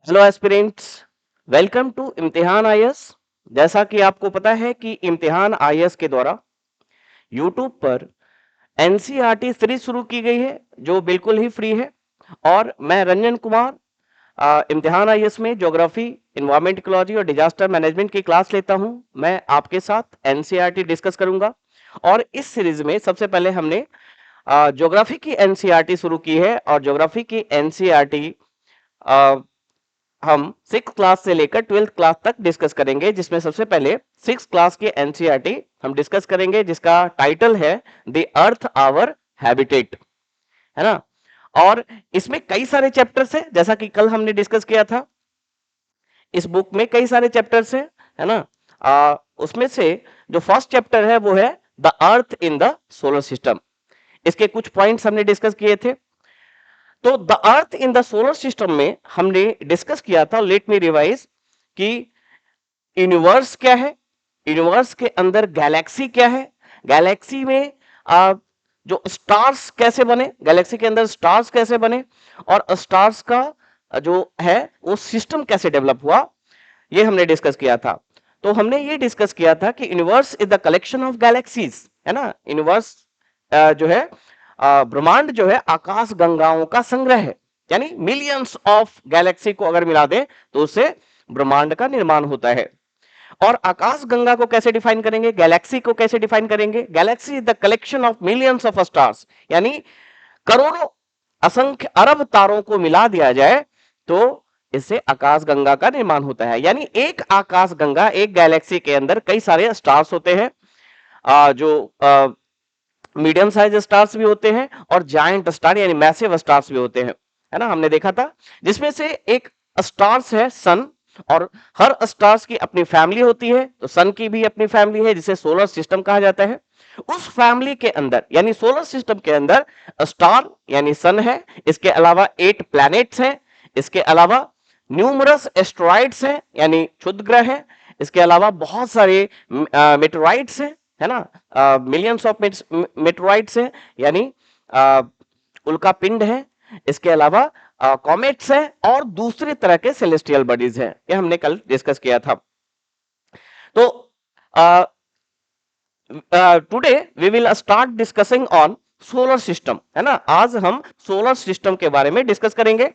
Hello aspirants, welcome to इम्तिहान IAS. जैसा कि आपको पता है कि इम्तिहान आईएएस के द्वारा यूट्यूब पर एनसीईआरटी सीरीज शुरू की गई है जो बिल्कुल ही फ्री है। और मैं रंजन कुमार इम्तिहान आईएएस में ज्योग्राफी, एनवायरमेंट, इकोलॉजी और डिजास्टर मैनेजमेंट की क्लास लेता हूं। मैं आपके साथ एनसीईआरटी डिस्कस करूंगा और इस सीरीज में सबसे पहले हमने ज्योग्राफी की एनसीईआरटी शुरू की है और ज्योग्राफी की एनसीईआरटी हम 6th क्लास से लेकर 12th क्लास तक डिस्कस करेंगे, जिसमें सबसे पहले 6th क्लास के एनसीईआरटी हम डिस्कस करेंगे जिसका टाइटल है द अर्थ आवर हैबिटेट, है ना। और इसमें कई सारे चैप्टर्स हैं, जैसा कि कल हमने डिस्कस किया था। इस बुक में कई सारे चैप्टर्स हैं, है ना। उसमें से जो फर्स्ट चैप्टर है वो है the earth in the solar system. इसके कुछ पॉइंट्स हमने डिस्कस किए थे। तो the earth in the solar system में हमने डिस्कस किया था, लेट मी रिवाइज, कि यूनिवर्स क्या है, यूनिवर्स के अंदर गैलेक्सी क्या है, गैलेक्सी में जो स्टार्स कैसे बने, गैलेक्सी के अंदर स्टार्स कैसे बने, और स्टार्स का जो है वो सिस्टम कैसे डेवलप हुआ, ये हमने डिस्कस किया था। तो हमने ये डिस्कस किया था कि universe is the collection of galaxies, है ना। यूनिवर्स जो है ब्रह्मांड जो है आकाश गंगाओं का संग्रह है, यानी मिलियंस ऑफ गैलेक्सी को अगर मिला दें तो उससे ब्रह्मांड का निर्माण होता है। और आकाश गंगा को कैसे डिफाइन करेंगे, गैलेक्सी को कैसे डिफाइन करेंगे, Galaxy is the collection of millions of stars, यानी करोड़ों, असंख्य, अरब तारों को मिला दिया जाए तो इससे आकाश गंगा का निर्माण होता है। यानी एक आकाश गंगा, एक गैलेक्सी के अंदर कई सारे स्टार्स होते हैं, जो मीडियम साइज स्टार्स भी होते हैं और जायंट स्टार यानी मैसिव स्टार्स भी होते हैं, है ना, हमने देखा था। जिसमें से एक स्टार्स है सन, और हर स्टार्स की अपनी फैमिली होती है, तो सन की भी अपनी फैमिली है जिसे सोलर सिस्टम कहा जाता है। उस फैमिली के अंदर यानी सोलर सिस्टम के अंदर स्टार यानी सन है, इसके अलावा 8 प्लैनेट्स हैं, इसके अलावा न्यूमरस एस्ट्रॉइड्स हैं यानी क्षुद्र ग्रह हैं, इसके अलावा बहुत सारे मेटेराइट्स हैं, है ना, मिलियंस ऑफ मेटेराइट्स हैं यानी उल्का पिंड है, इसके अलावा कॉमेट्स हैं और दूसरे तरह के सेलेस्टियल बॉडीज हैं। ये हमने कल डिस्कस किया था। तो today we will start discussing on solar system, है ना। आज हम सोलर सिस्टम के बारे में डिस्कस करेंगे।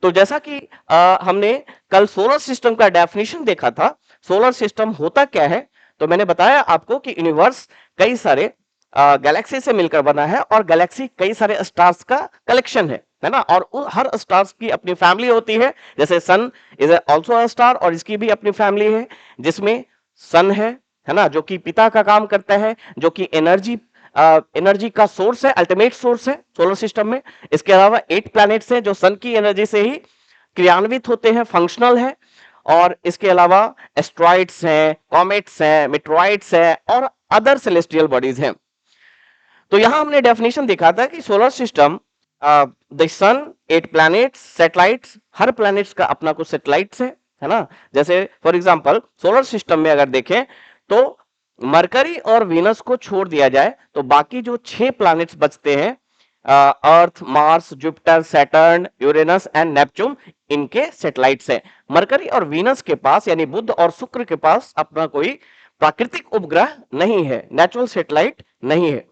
तो जैसा कि हमने कल सोलर सिस्टम का डेफिनेशन देखा था, सोलर सिस्टम होता क्या है, तो मैंने बताया आपको कि यूनिवर्स कई सारे गैलेक्सी से मिलकर बना है और गैलेक्सी कई सारे स्टार्स का कलेक्शन है ना। और हर स्टार्स की अपनी फैमिली होती है, जैसे सन इज आल्सो अ स्टार और इसकी भी अपनी फैमिली है, जिसमें सन है ना, जो कि पिता का काम करता है, जो कि एनर्जी का सोर्स है, अल्टीमेट सोर्स है सोलर सिस्टम में। इसके अलावा 8 प्लैनेट्स हैं जो सन की एनर्जी से ही क्रियान्वित होते हैं, फंक्शनल है। और इसके अलावा एस्ट्रॉइड्स हैं, कॉमेट्स हैं, मेटेरॉइड्स हैं और अदर सेलेस्टियल बॉडीज हैं। तो यहां हमने डेफिनेशन देखा था कि solar system, the sun, 8 planets, satellites, हर प्लैनेट्स का अपना कुछ सैटेलाइट्स है ना। जैसे फॉर एग्जांपल सोलर सिस्टम में अगर देखें तो मरकरी और वीनस को छोड़ दिया जाए तो बाकी जो 6 प्लैनेट्स बचते हैं, Earth, Mars, Jupiter, Saturn, Uranus and Neptune, इनके सैटेलाइट्स हैं। मरकरी और वीनस के पास यानी बुध और शुक्र के पास अपना कोई प्राकृतिक उपग्रह नहीं है, नेचुरल सैटेलाइट नहीं है।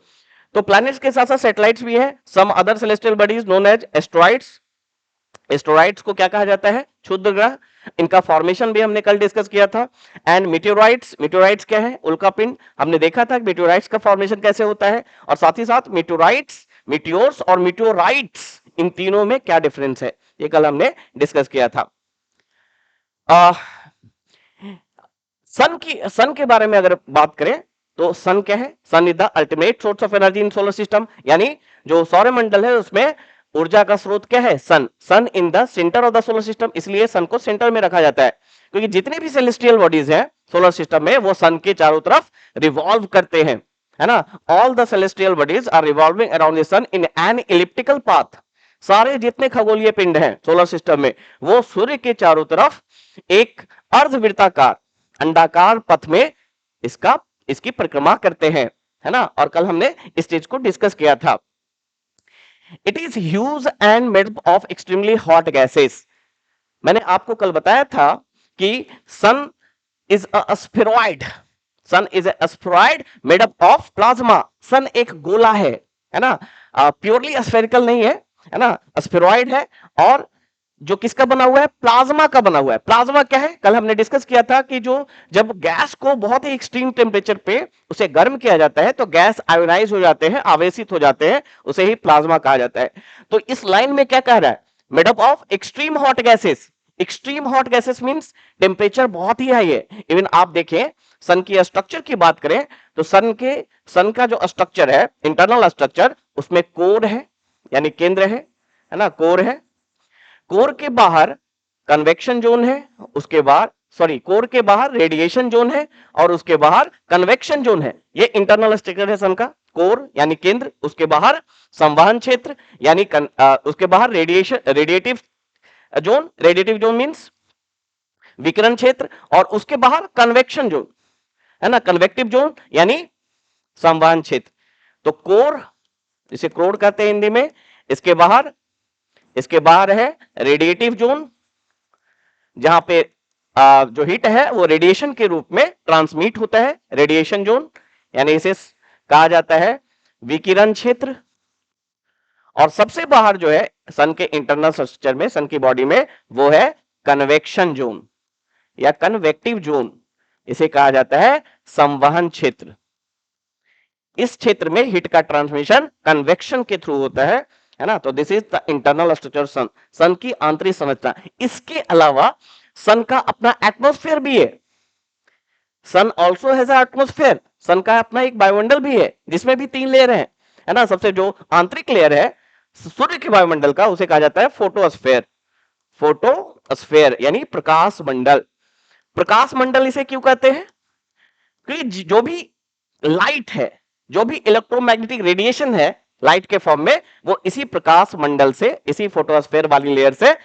तो प्लैनेट्स के साथ साथ सैटेलाइट्स भी है। Some other celestial bodies known as asteroids. Asteroids को क्या कहा जाता है, क्षुद्र ग्रह। इनका फॉर्मेशन भी हमने कल डिस्कस किया था। एंड मीटेओराइट्स, मीटेओराइट्स क्या है, उल्का पिंड। हमने देखा था कि मीटेओराइट्स का फॉर्मेशन कैसे होता है, और साथ ही साथ मीटेओराइट्स, मीटियोर्स और मीटेओराइट्स, इन तीनों में क्या डिफरेंस है, ये कल हमने डिस्कस किया था। सन के बारे में अगर बात करें तो सन क्या है, sun is the ultimate source of energy in solar system, यानी जो सौरमंडल है उसमें ऊर्जा का स्रोत क्या है, sun. Sun in the centre of the solar system, इसलिए सन को सेंटर में रखा जाता है, क्योंकि जितने भी सेलेस्टियल बॉडीज हैं सोलर सिस्टम में वो सन के चारों तरफ रिवॉल्व करते हैं, है ना। All the celestial bodies are revolving around the sun in an elliptical path. सारे जितने खगोलीय पिंड हैं सोलर सिस्टम में वो सूर्य के चारों तरफ एक अर्धवृत्ताकार अंडाकार पथ में इसकी परिक्रमा करते हैं, है ना। और कल हमने इस चीज को डिस्कस किया था। It is huge and made of extremely hot gases. मैंने आपको कल बताया था कि sun is a spheroid, sun is a spheroid made up of plasma. Sun एक गोला है ना, प्योरली स्फेरिकल नहीं है ना, स्फेरॉइड है और जो किसका बना हुआ है, प्लाज्मा का बना हुआ है। प्लाज्मा क्या है, कल हमने डिस्कस किया था कि जो जब गैस को बहुत ही एक्सट्रीम टेम्परेचर पे उसे गर्म किया जाता है तो गैस आयोनाइज हो जाते हैं, आवेशित हो जाते हैं, उसे ही प्लाज्मा कहा जाता है। तो इस लाइन में क्या कह रहा है, made up of extreme hot gases. Extreme hot gases means temperature बहुत ही हाई है। इवन आप देखें सन की स्ट्रक्चर की बात करें तो सन का जो स्ट्रक्चर है, इंटरनल स्ट्रक्चर, उसमें कोर है यानी केंद्र है ना, कोर है। कोर के बाहर कन्वेक्शन जोन है, उसके बाहर कोर के बाहर रेडिएशन जोन है और उसके बाहर कन्वेक्शन जोन है। ये इंटरनल स्ट्रक्चर है सन का, कोर यानी केंद्र, उसके बाहर संवहन क्षेत्र यानी उसके बाहर रेडिएटिव जोन मींस विकिरण क्षेत्र, और उसके बाहर कन्वेक्शन जोन है ना, कन्वेक्टिव जोन यानी संवहन क्षेत्र। तो कोर, जिसे कोर कहते हैं हिंदी में, इसके बाहर है रेडिएटिव जोन, जहां पे जो हीट है वो रेडिएशन के रूप में ट्रांसमिट होता है, रेडिएशन जोन, यानी इसे कहा जाता है विकिरण क्षेत्र। और सबसे बाहर जो है सन के इंटरनल स्ट्रक्चर में, सन की बॉडी में, वो है कन्वेक्शन जोन या कन्वेक्टिव जोन, इसे कहा जाता है संवहन क्षेत्र। इस क्षेत्र में हीट का ट्रांसमिशन कन्वेक्शन के थ्रू होता है ना। तो this is the internal structure sun, sun की आंतरिक संरचना। इसके अलावा सन का अपना एटमॉस्फेयर भी है, सन ऑल्सो हैज एटमॉस्फेयर। सन का अपना एक वायुमंडल भी है जिसमें भी 3 लेयर है ना। सबसे जो आंतरिक लेयर है सूर्य के वायुमंडल का, उसे कहा जाता है फोटोस्फेयर। फोटोस्फेयर यानी प्रकाश मंडल। प्रकाश मंडल इसे क्यों कहते हैं, क्योंकि जो भी लाइट है, जो भी इलेक्ट्रोमैग्नेटिक रेडिएशन है लाइट के फॉर्म में, वो इसी प्रकाश मंडल से, इसी फोटोस्फेयर वाली लेयर से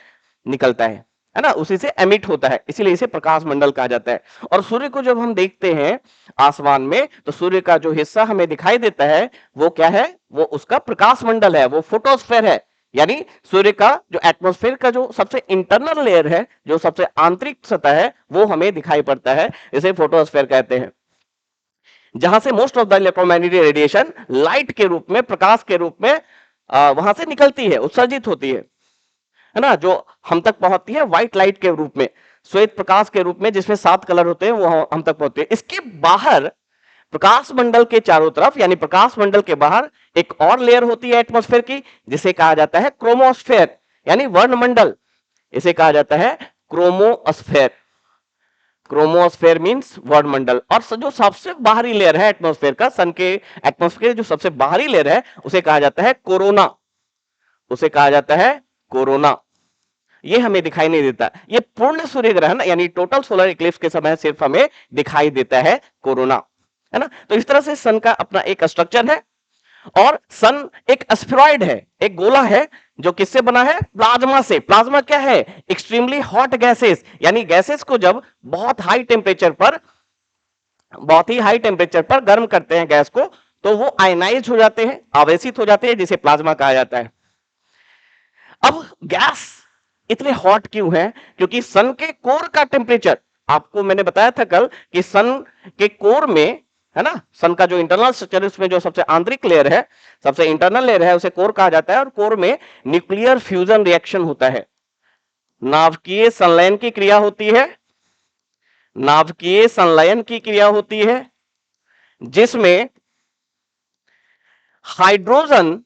निकलता है ना, उसी से एमिट होता है, इसीलिए इसे प्रकाश मंडल कहा जाता है। और सूर्य को जब हम देखते हैं आसमान में तो सूर्य का जो हिस्सा हमें दिखाई देता है वो क्या है, वो उसका प्रकाश मंडल है, वो फोटोस्फेयर है। यानी सूर्य का जो एटमॉस्फेयर का जो सबसे इंटरनल लेयर है, जो सबसे आंतरिक सतह है, वो हमें दिखाई पड़ता है, इसे फोटोस्फेयर कहते हैं, जहां से most of the electromagnetic radiation light के रूप में, प्रकाश के रूप में वहां से निकलती है, उत्सर्जित होती है ना, जो हम तक पहुंचती है व्हाइट लाइट के रूप में, श्वेत प्रकाश के रूप में, जिसमें 7 कलर होते हैं, वो हम तक पहुंचते हैं। इसके बाहर प्रकाश मंडल के चारों तरफ, यानी प्रकाश मंडल के बाहर एक और लेयर होती है एटमॉस्फेयर की, जिसे कहा जाता है क्रोमोस्फेयर यानी वर्णमंडल, इसे कहा जाता है क्रोमोस्फेयर। Chromosphere means वर्णमंडल। और जो सबसे बाहरी लेयर है एटमॉस्फेयर का, सन के एटमॉस्फेयर जो सबसे बाहरी लेयर है, उसे कहा जाता है कोरोना, उसे कहा जाता है कोरोना। ये हमें दिखाई नहीं देता, ये पूर्ण सूर्य ग्रहण यानी टोटल सोलर इक्लिप्स के समय सिर्फ हमें दिखाई देता है कोरोना, है ना। तो इस तरह से सन का अपना एक स्ट्रक्चर है। और सन एक एस्फेरॉइड है, एक गोला है, जो किससे बना है, प्लाज्मा से। प्लाज्मा क्या है, एक्सट्रीमली हॉट गैसेस, यानी गैसेस को जब बहुत हाई टेम्परेचर पर गर्म करते हैं गैस को, तो वो आयनाइज हो जाते हैं, आवेशित हो जाते हैं, जिसे प्लाज्मा कहा जाता है। अब गैस इतने हॉट क्यों है, क्योंकि सन के कोर का टेम्परेचर, आपको मैंने बताया था कल कि सन के कोर में, है ना, सन का जो इंटरनल स्ट्रक्चर, उसमें जो सबसे आंतरिक लेयर है, सबसे इंटरनल लेयर है, उसे कोर कहा जाता है। और कोर में न्यूक्लियर फ्यूजन रिएक्शन होता है, नाभिकीय संलयन की क्रिया होती है, नाभिकीय संलयन की क्रिया होती है, जिसमें हाइड्रोजन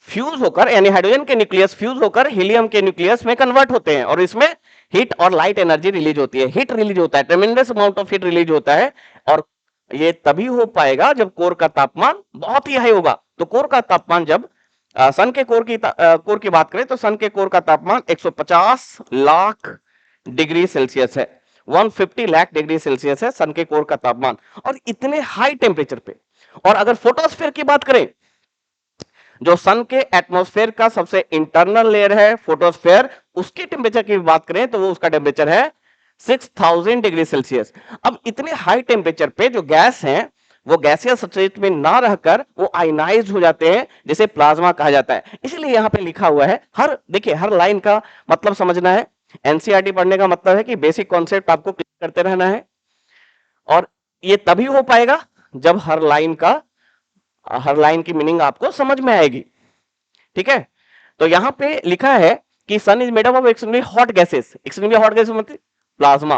फ्यूज होकर, यानी हाइड्रोजन के न्यूक्लियस फ्यूज होकर हीलियम के न्यूक्लियस में कन्वर्ट होते हैं, और इसमें हीट और लाइट एनर्जी रिलीज होती है। हीट रिलीज होता है, ट्रेमेंडस अमाउंट ऑफ हीट रिलीज होता है, और ये तभी हो पाएगा जब कोर का तापमान बहुत ही हाई होगा। तो कोर का तापमान जब सन के कोर की बात करें तो सन के कोर का तापमान 150 लाख डिग्री सेल्सियस है, 150 लाख डिग्री सेल्सियस है सन के कोर का तापमान, और इतने हाई टेम्परेचर पे। और अगर फोटोस्फेयर की बात करें, जो सन के एटमॉस्फेयर का सबसे इंटरनल लेयर है फोटोस्फेयर, उसके टेम्परेचर की बात करें तो वो उसका टेम्परेचर है 6000 डिग्री सेल्सियस। अब इतने हाई टेम्परेचर पे जो गैस है वो गैसियस स्टेट में ना रहकर वो आयनाइज्ड हो जाते हैं, जिसे प्लाज्मा कहा जाता है। इसीलिए यहाँ पे लिखा हुआ है, हर देखिए हर लाइन का मतलब समझना है। एनसीईआरटी पढ़ने का मतलब है कि बेसिक कॉन्सेप्ट आपको क्लियर करते रहना है, और ये तभी हो पाएगा जब हर लाइन की मीनिंग आपको समझ में आएगी। ठीक है, तो यहां पे लिखा है कि sun is made up of extremely hot gases. Extremely hot gases मतलब plasma.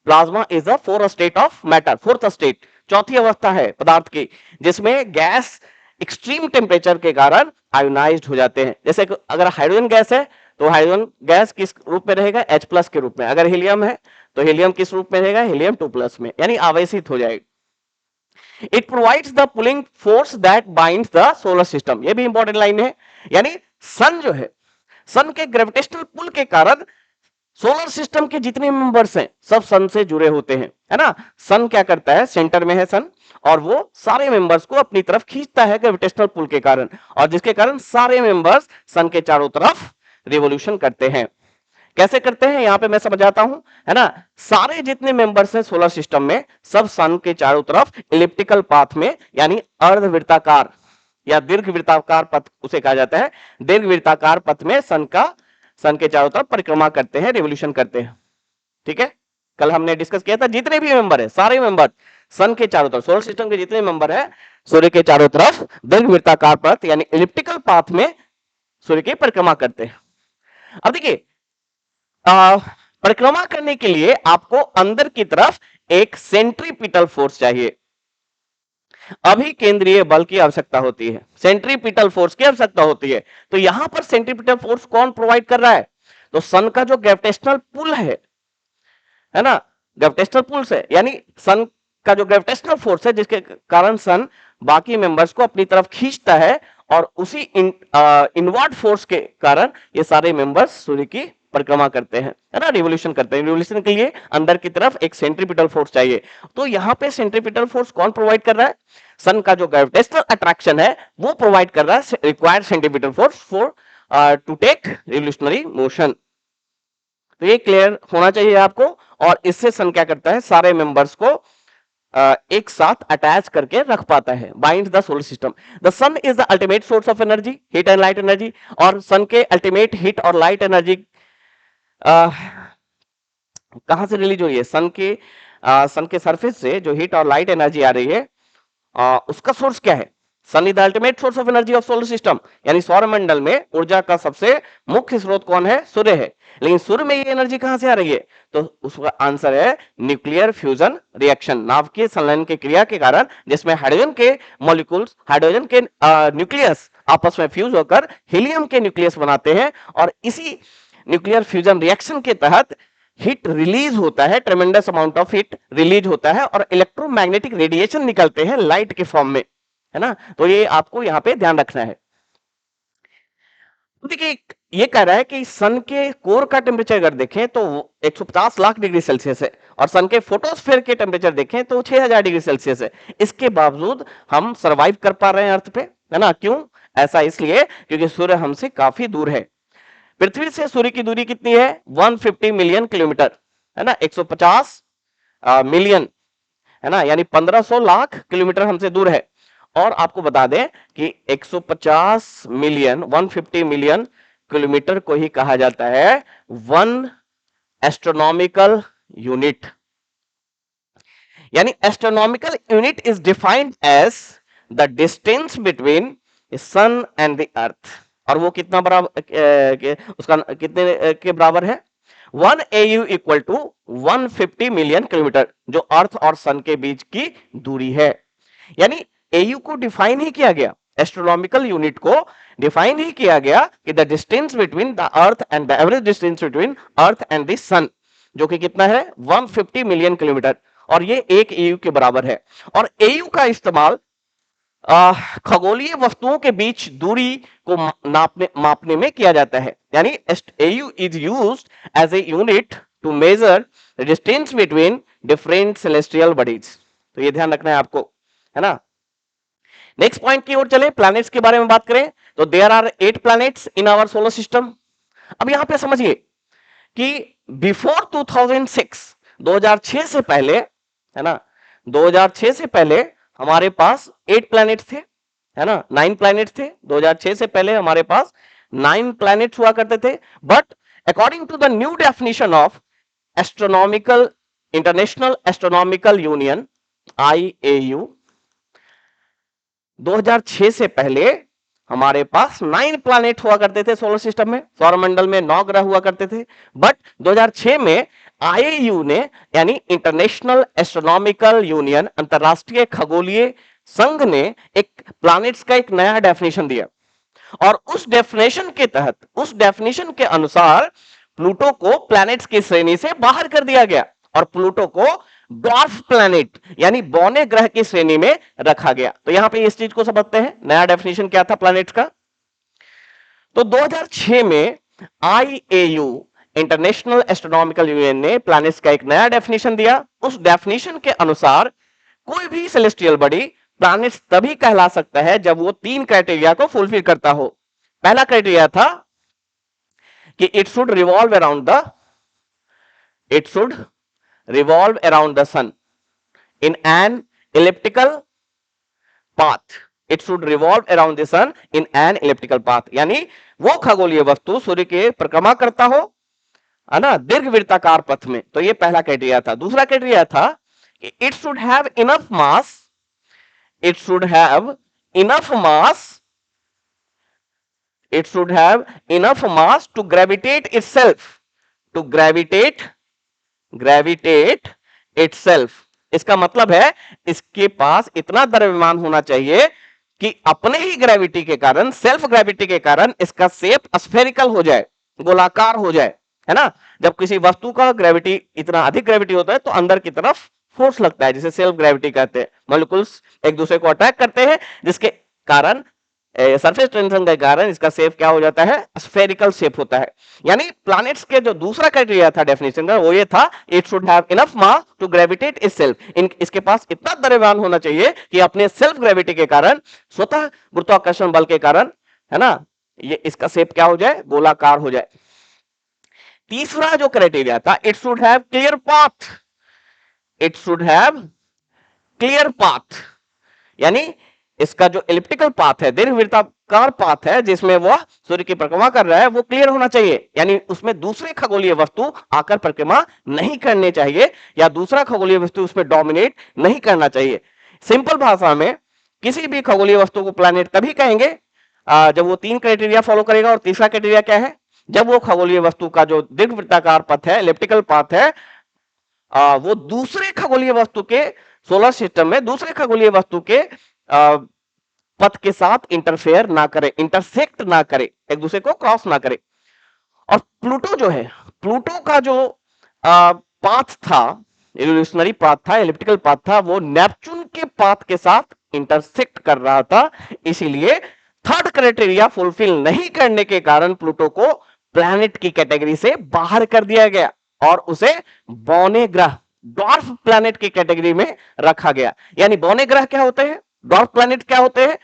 Plasma is the fourth state of matter, fourth state, चौथी अवस्था है पदार्थ की, जिसमें गैस एक्सट्रीम टेम्परेचर के कारण आयोनाइज्ड हो जाते हैं। जैसे अगर हाइड्रोजन गैस है तो हाइड्रोजन गैस किस रूप में रहेगा, H+ के रूप में। अगर हीलियम है तो हीलियम किस रूप में रहेगा, हीलियम 2+ में, यानी आवेशित हो जाएगा। It provides the pulling force that binds the solar system. ये भी इंपॉर्टेंट लाइन है, यानी सन जो है, सन के ग्रेविटेशनल पुल के कारण सोलर सिस्टम के जितने मेंबर्स हैं सब सन से जुड़े होते हैं, है ना। सन क्या करता है, सेंटर में है सन, और वो सारे मेंबर्स को अपनी तरफ खींचता है ग्रेविटेशनल पुल के कारण, और जिसके कारण सारे मेंबर्स सन के चारों तरफ रिवॉल्यूशन करते हैं। कैसे करते हैं यहां पे मैं समझाता हूं, है ना। सारे जितने मेंबर्स हैं सोलर सिस्टम में, सब सन के चारों तरफ इलिप्टिकल पाथ में, यानी अर्धवृत्ताकार या दीर्घवृत्ताकार पथ उसे कहा जाता है, दीर्घवृत्ताकार पथ में सन के चारों तरफ परिक्रमा करते हैं, रिवॉल्यूशन करते हैं। ठीक है, कल हमने डिस्कस किया था जितने भी मेंबर है, सारे मेंबर सन के चारों तरफ, सोलर सिस्टम के जितने मेंबर है सूर्य के चारों तरफ दीर्घवृत्ताकार पथ यानी इलिप्टिकल पाथ में सूर्य की परिक्रमा करते हैं। अब देखिए परिक्रमा करने के लिए आपको अंदर की तरफ एक सेंट्रीपिटल फोर्स चाहिए, अभी केंद्रीय बल की आवश्यकता होती है, सेंट्रीपिटल फोर्स की आवश्यकता होती है। तो यहां पर सेंट्रीपिटल फोर्स कौन प्रोवाइड कर रहा है, तो सन का जो ग्रेविटेशनल पुल है ना, ग्रेविटेशनल पुल से, यानी सन का जो ग्रेविटेशनल फोर्स है जिसके कारण सन बाकी मेंबर्स को अपनी तरफ खींचता है, और उसी इनवर्ट फोर्स के कारण ये सारे मेंबर्स सूर्य की परिक्रमा करते हैं, है ना, रिवॉल्यूशन करते हैं। रिवॉल्यूशन के लिए अंदर की तरफ एक सेंट्रीपिटल फोर्स चाहिए। तो यहां पे सेंट्रीपिटल फोर्स कौन प्रोवाइड कर रहा है, सन का जो ग्रेविटेशनल अट्रैक्शन है वो प्रोवाइड कर रहा है required centripetal force for to take revolutionary motion. तो ये क्लियर होना चाहिए आपको, और इससे सन क्या करता है, सारे मेंबर्स को एक साथ अटैच करके रख पाता है, bind the solar system. The sun is the ultimate source of energy, heat and light energy, और सन के अल्टीमेट हीट और लाइट एनर्जी कहां से रिलीज हो रही है, सन के सरफेस से जो हीट और लाइट एनर्जी आ रही है उसका सोर्स क्या है, sun is the ultimate source of energy of solar system, यानी सौरमंडल में ऊर्जा का सबसे मुख्य स्रोत कौन है, सूर्य है। लेकिन सूर्य में ये एनर्जी कहां से आ रही है, तो उसका आंसर है न्यूक्लियर फ्यूजन रिएक्शन, नाभिकीय संलयन की क्रिया के कारण, जिसमें हाइड्रोजन के मॉलिक्यूल्स, हाइड्रोजन के न्यूक्लियस आपस में फ्यूज होकर हीलियम के न्यूक्लियस बनाते हैं, और इसी न्यूक्लियर फ्यूजन रिएक्शन के तहत हीट रिलीज होता है, ट्रेमेंडस अमाउंट ऑफ हीट रिलीज होता है, और इलेक्ट्रोमैग्नेटिक रेडिएशन निकलते हैं लाइट के फॉर्म में, है ना। तो ये आपको यहां पे ध्यान रखना है। तो देखिए ये कह रहा है कि सन के कोर का टेम्परेचर अगर देखें तो 150 लाख डिग्री सेल्सियस है, और सन के फोटोस्फीयर के टेम्परेचर देखें तो 6000 डिग्री सेल्सियस है। इसके बावजूद हम सरवाइव कर पा रहे हैं अर्थ पे, है ना। क्यों ऐसा, इसलिए क्योंकि सूर्य हमसे काफी दूर है। पृथ्वी से सूर्य की दूरी कितनी है, 150 मिलियन किलोमीटर, है ना, 150 मिलियन, है ना, यानी 1500 लाख किलोमीटर हमसे दूर है। और आपको बता दें कि 150 मिलियन 150 मिलियन किलोमीटर को ही कहा जाता है 1 एस्ट्रोनॉमिकल यूनिट, यानी astronomical unit is defined as the distance between sun and the earth. और वो कितना बराबर, उसका कितने के बराबर है, 1 AU equal to 150 million kilometre, जो अर्थ और सन के बीच की दूरी है। यानी AU को डिफाइन ही किया गया, एस्ट्रोनॉमिकल यूनिट को डिफाइन ही किया गया कि the distance between the earth and the average distance between earth and the sun, जो कि कितना है 150 मिलियन किलोमीटर, और ये 1 AU के बराबर है। और AU का इस्तेमाल खगोलीय वस्तुओं के बीच दूरी को मापने में किया जाता है, यानी AU is used as a unit to measure distance between different celestial bodies. तो ये ध्यान रखना है आपको, है ना। नेक्स्ट पॉइंट की ओर चले, प्लैनेट्स के बारे में बात करें तो there are 8 planets in our solar system. अब यहां पे समझिए कि बिफोर 2006 से पहले, है ना, 2006 से पहले हमारे पास 8 प्लैनेट थे, है ना, 9 प्लैनेट थे। 2006 से पहले हमारे पास 9 प्लैनेट्स हुआ करते थे। But according to the new definition of astronomical international astronomical union IAU, 2006 से पहले हमारे पास 9 प्लैनेट हुआ करते थे सोलर सिस्टम में, सौरमंडल में 9 ग्रह हुआ करते थे। बट 2006 में IAU ने यानी इंटरनेशनल एस्ट्रोनॉमिकल यूनियन, अंतरराष्ट्रीय खगोलीय संघ ने एक प्लैनेट्स का एक नया डेफिनेशन दिया और उस डेफिनेशन के तहत, उस डेफिनेशन के अनुसार प्लूटो को प्लैनेट्स की श्रेणी से बाहर कर दिया गया और प्लूटो को डॉर्फ प्लैनेट यानी बौने ग्रह की श्रेणी में रखा गया। तो यहां पे इस चीज को समझते हैं, नया डेफिनेशन क्या था प्लैनेट्स का। तो 2006 में IAU इंटरनेशनल एस्ट्रोनॉमिकल यूनियन ने प्लैनेट्स का एक नया डेफिनेशन दिया। उस डेफिनेशन के अनुसार कोई भी सेलेस्टियल बॉडी प्लैनेट्स तभी कहला सकता है जब वो 3 क्राइटेरिया को फुलफिल करता हो। पहला क्राइटेरिया था कि it should revolve around the sun in an elliptical path. It should revolve around the sun in an elliptical path. यानी वो खगोलीय वस्तु सूर्य के परिक्रमा करता हो, है ना, दीर्घवृत्ताकार पथ में। तो ये पहला क्राइटेरिया था। दूसरा क्राइटेरिया था कि it should have enough mass, it should have enough mass, it should have enough mass to gravitate itself. इसका मतलब है इसके पास इतना द्रव्यमान होना चाहिए कि अपने ही ग्रेविटी के कारण, सेल्फ ग्रेविटी के कारण इसका शेप स्फेरिकल हो जाए, गोलाकार हो जाए, है ना। जब किसी वस्तु का ग्रेविटी, इतना अधिक ग्रेविटी होता है तो अंदर की तरफ फोर्स लगता है, जिसे सेल्फ ग्रेविटी कहते हैं। मॉलिक्यूल्स एक दूसरे को अटैक करते हैं, जिसके कारण सरफेस टेंशन के कारण इसका शेप क्या हो जाता है, स्फेरिकल शेप होता है। यानी प्लैनेट्स के जो दूसरा क्राइटेरिया था डेफिनेशन का, वो ये था it should have enough mass to gravitate itself. इसके पास इतना द्रव्यमान होना चाहिए कि अपने सेल्फ ग्रेविटी के कारण, स्वतः गुरुत्वाकर्षण बल के कारण, है ना, ये इसका शेप क्या हो जाए, गोलाकार हो जाए। तीसरा जो क्राइटेरिया था, it should have clear path, it should have clear path, यानी इसका जो एलिप्टिकल पाथ है, दीर्घवृत्ताकार पाथ है जिसमें वह सूर्य की परिक्रमा कर रहा है, वो क्लियर होना चाहिए। यानी उसमें दूसरे खगोलीय वस्तु आकर परिक्रमा नहीं करने चाहिए या दूसरा खगोलीय वस्तु उसमें डोमिनेट नहीं करना चाहिए। सिंपल भाषा में किसी भी खगोलीय वस्तु को प्लैनेट तभी कहेंगे जब वो 3 क्राइटेरिया फॉलो करेगा। और तीसरा क्राइटेरिया क्या है, जब वो खगोलीय वस्तु का जो दीर्घवृत्ताकार पथ है, एलिप्टिकल पाथ है, वो दूसरे खगोलीय वस्तु के सोलर सिस्टम में दूसरे खगोलीय वस्तु के पथ के साथ इंटरफेयर ना करे, इंटरसेक्ट ना करे, एक दूसरे को क्रॉस ना करे। और प्लूटो जो है, प्लूटो का जो पाथ था, इवोल्यूशनरी पाथ था, एलिप्टिकल पाथ था, वो नेपच्यून के पाथ के साथ इंटरसेक्ट कर रहा था। इसीलिए थर्ड क्राइटेरिया फुलफिल नहीं करने के कारण प्लूटो को प्लैनेट की कैटेगरी से बाहर कर दिया गया और उसे बौने ग्रह, डॉर्फ प्लैनेट की कैटेगरी में रखा गया। यानी बौने ग्रह क्या होते हैं, डॉर्फ प्लैनेट क्या होते हैं?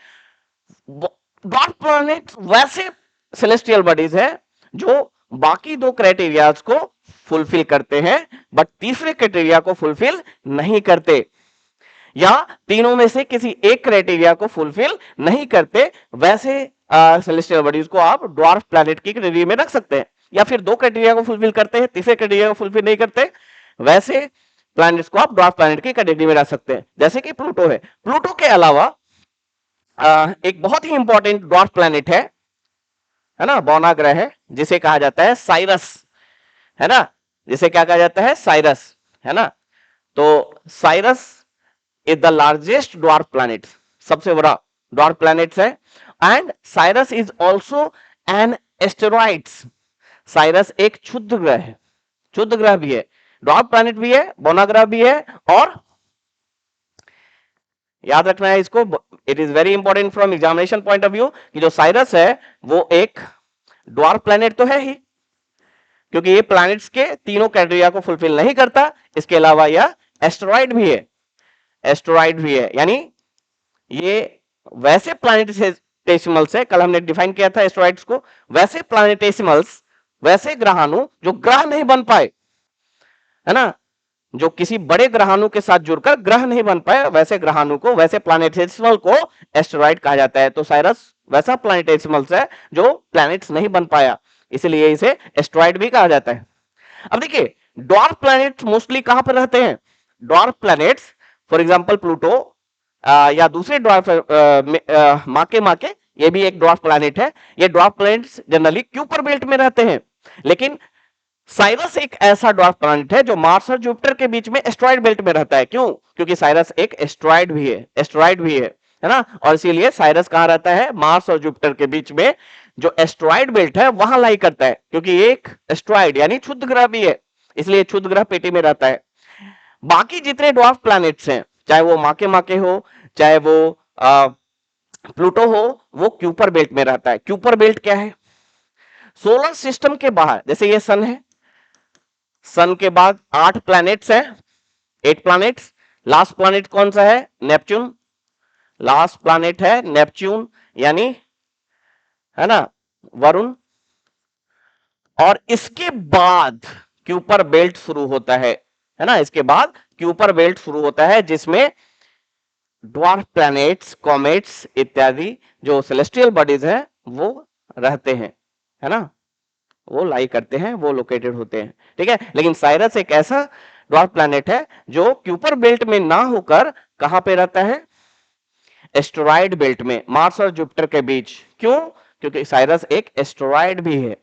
डॉर्फ प्लैनेट वैसे सेलेस्टियल बॉडीज है जो बाकी 2 क्राइटेरियाज को फुलफिल करते हैं बट तीसरे क्राइटेरिया को फुलफिल नहीं करते, या तीनों में से किसी एक क्राइटेरिया को फुलफिल नहीं करते। वैसे सेलेस्टियल बॉडीज को आप डॉर्फ प्लैनेट की कैटेगरी में रख सकते हैं। या फिर 2 क्राइटेरिया को फुलफिल करते हैं, तीसरे क्राइटेरिया को फुलफिल नहीं करते, वैसे प्लैनेट्स को आप डॉर्फ प्लैनेट की कैटेगरी में रख सकते हैं, जैसे कि प्लूटो है। प्लूटो के अलावा एक बहुत ही इंपॉर्टेंट डॉर्फ प्लैनेट है ना, बौना ग्रह है, जिसे कहा जाता है साइरस, है ना, जिसे क्या कहा जाता है, साइरस, है ना। तो Cyrus is the largest dwarf planet, सबसे बड़ा डॉर्फ प्लैनेट है। And Cyrus is also an asteroids, Cyrus एक क्षुद्र ग्रह है, क्षुद्र ग्रह भी है, डॉर्फ प्लैनेट भी है, बौना ग्रह भी है। और याद रखना है इसको, it is very important from examination point of view कि जो साइरस है वो एक डॉर्फ प्लैनेट तो है ही, क्योंकि ये प्लैनेट्स के तीनों क्राइटेरिया को फुलफिल नहीं करता। इसके अलावा यह एस्टेरॉइड भी है, एस्टेरॉइड भी है, यानी ये वैसे प्लैनेटेसिमल्स है, कल हमने डिफाइन किया था एस्टेरॉइड्स को, वैसे प्लैनेटेसिमल्स, वैसे ग्रहाणु जो ग्रह नहीं बन पाए, है ना, जो किसी बड़े ग्रहाणु के साथ जुड़कर ग्रह नहीं बन पाए, वैसे ग्रहाणु को, वैसे प्लैनेटेसिमल को एस्टेरॉइड कहा जाता है। तो साइरस वैसा प्लैनेटेसिमल है जो प्लैनेट्स नहीं बन पाया, इसलिए इसे एस्टेरॉइड भी कहा जाता है। अब देखिए ड्वार्फ प्लैनेट्स मोस्टली कहां पर रहते हैं? Dwarf planets for example Pluto या दूसरे ड्वार्फ माके ये भी एक ड्वार्फ प्लैनेट है। ये dwarf planets generally Kuiper belt में रहते हैं, लेकिन साइरस एक ऐसा ड्वार्फ प्लैनेट है जो मार्स और जुपिटर के बीच में एस्टेरॉइड बेल्ट में रहता है। क्यों? क्योंकि साइरस एक एस्टेरॉइड भी है ना, और इसीलिए साइरस कहां रहता है? मार्स और जुपिटर के बीच में जो एस्टेरॉइड बेल्ट है वहां लाई करता है, क्योंकि ये एक एस्टेरॉइड यानी क्षुद्र ग्रह भी है, इसलिए क्षुद्र ग्रह पेटी में रहता है। बाकी जितने ड्वार्फ प्लैनेट्स हैं, चाहे वो माके हो, चाहे वो प्लूटो हो, वो क्यूपर बेल्ट में रहता है। क्यूपर बेल्ट क्या है? सोलर सिस्टम के बाहर, जैसे ये सन है, सन के बाद 8 प्लैनेट्स हैं, 8 प्लैनेट्स। लास्ट प्लैनेट कौन सा है? नेपच्यून। लास्ट प्लैनेट है नेपच्यून, यानी है ना वरुण। और इसके बाद क्यूपर बेल्ट शुरू होता है ना, इसके बाद क्यूपर बेल्ट शुरू होता है, जिसमें ड्वार्फ प्लैनेट्स, कॉमेट्स इत्यादि जो सेलेस्टियल बॉडीज हैं वो रहते हैं, है ना, वो लाई करते हैं, वो लोकेटेड होते हैं। ठीक है, लेकिन साइरस एक ऐसा ड्वार्फ प्लैनेट है जो क्यूपर बेल्ट में ना होकर कहां पे रहता है? एस्टेरॉइड बेल्ट में, मार्स और जुपिटर के बीच। क्यों? क्योंकि साइरस एक एस्टेरॉइड भी है।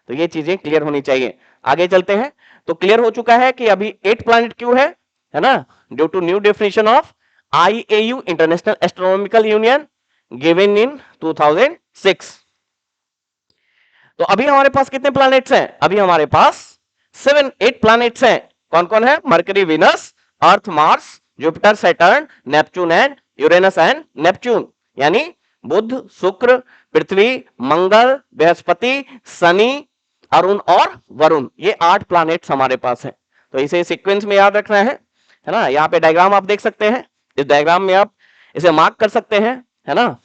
तो ये चीजें क्लियर होनी चाहिए। आगे चलते हैं। तो क्लियर हो चुका है कि अभी 8 प्लैनेट क्यों है ना, due to new definition of IAU international astronomical union given in 2006। तो अभी हमारे पास कितने प्लैनेट्स हैं? अभी हमारे पास 8 प्लैनेट्स हैं। कौन कौन है? Mercury, Venus, earth, Mars, Jupiter, Saturn, Neptune and Uranus and Neptune, यानी बुध, शुक्र, पृथ्वी, मंगल, बृहस्पति, शनि, अरुण और वरुण। ये 8 प्लैनेट्स हमारे पास हैं। तो इसे सीक्वेंस में याद रखना है ना। यहाँ पे डायग्राम आप देख सकते हैं, इस डायग्राम में आप इसे मार्क कर सकते हैं, है ना।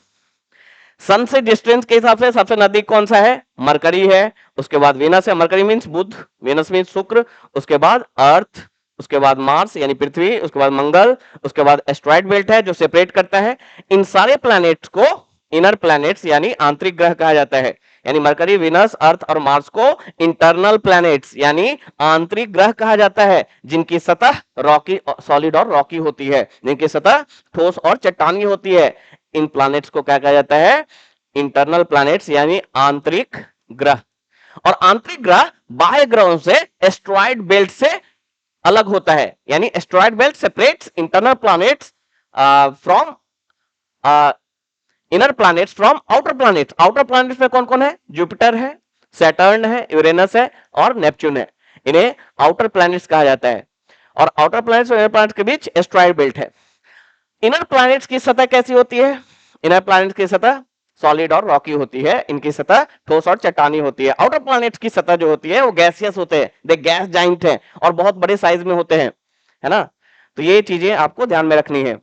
सन से डिस्टेंस के हिसाब से सबसे नजदीक कौन सा है? मरकरी है, उसके बाद वीनस है, मरकरी मींस बुध, वीनस मींस शुक्र, उसके बाद अर्थ, उसके बाद मार्स यानी पृथ्वी, उसके बाद मंगल, उसके बाद एस्टेरॉइड बेल्ट है जो सेपरेट करता है। इन सारे प्लैनेट्स को इनर प्लैनेट्स यानी आंतरिक ग्रह कहा जाता है। यानी मरकरी, वीनस, अर्थ और मार्स को इंटरनल प्लैनेट्स यानी आंतरिक ग्रह कहा जाता है, जिनकी सतह रॉकी, सॉलिड और रॉकी होती है, जिनकी सतह ठोस और चट्टानी होती है। इन प्लैनेट्स को क्या कहा जाता है? इंटरनल प्लैनेट्स यानी आंतरिक ग्रह। और आंतरिक ग्रह बाह्य ग्रहों से एस्टेरॉइड बेल्ट से अलग होता है, यानी asteroid belt separates internal planets from inner planets from outer planets. Outer planets में कौन कौन है? जुपिटर है, सैटर्न है, यूरेनस है और नेपच्यून है। इन्हें आउटर प्लैनेट्स कहा जाता है। और आउटर प्लैनेट्स और इनर प्लैनेट्स के बीच एस्टेरॉइड बेल्ट है। इनर प्लैनेट्स की सतह कैसी होती है? इनर प्लैनेट्स की सतह सॉलिड और रॉकी होती है, इनकी सतह ठोस और चट्टानी होती है। आउटर प्लैनेट्स की सतह जो होती है वो गैसियस होते हैं, दे गैस जाइंट हैं और बहुत बड़े साइज में होते हैं, है ना। तो ये चीजें आपको ध्यान में रखनी है।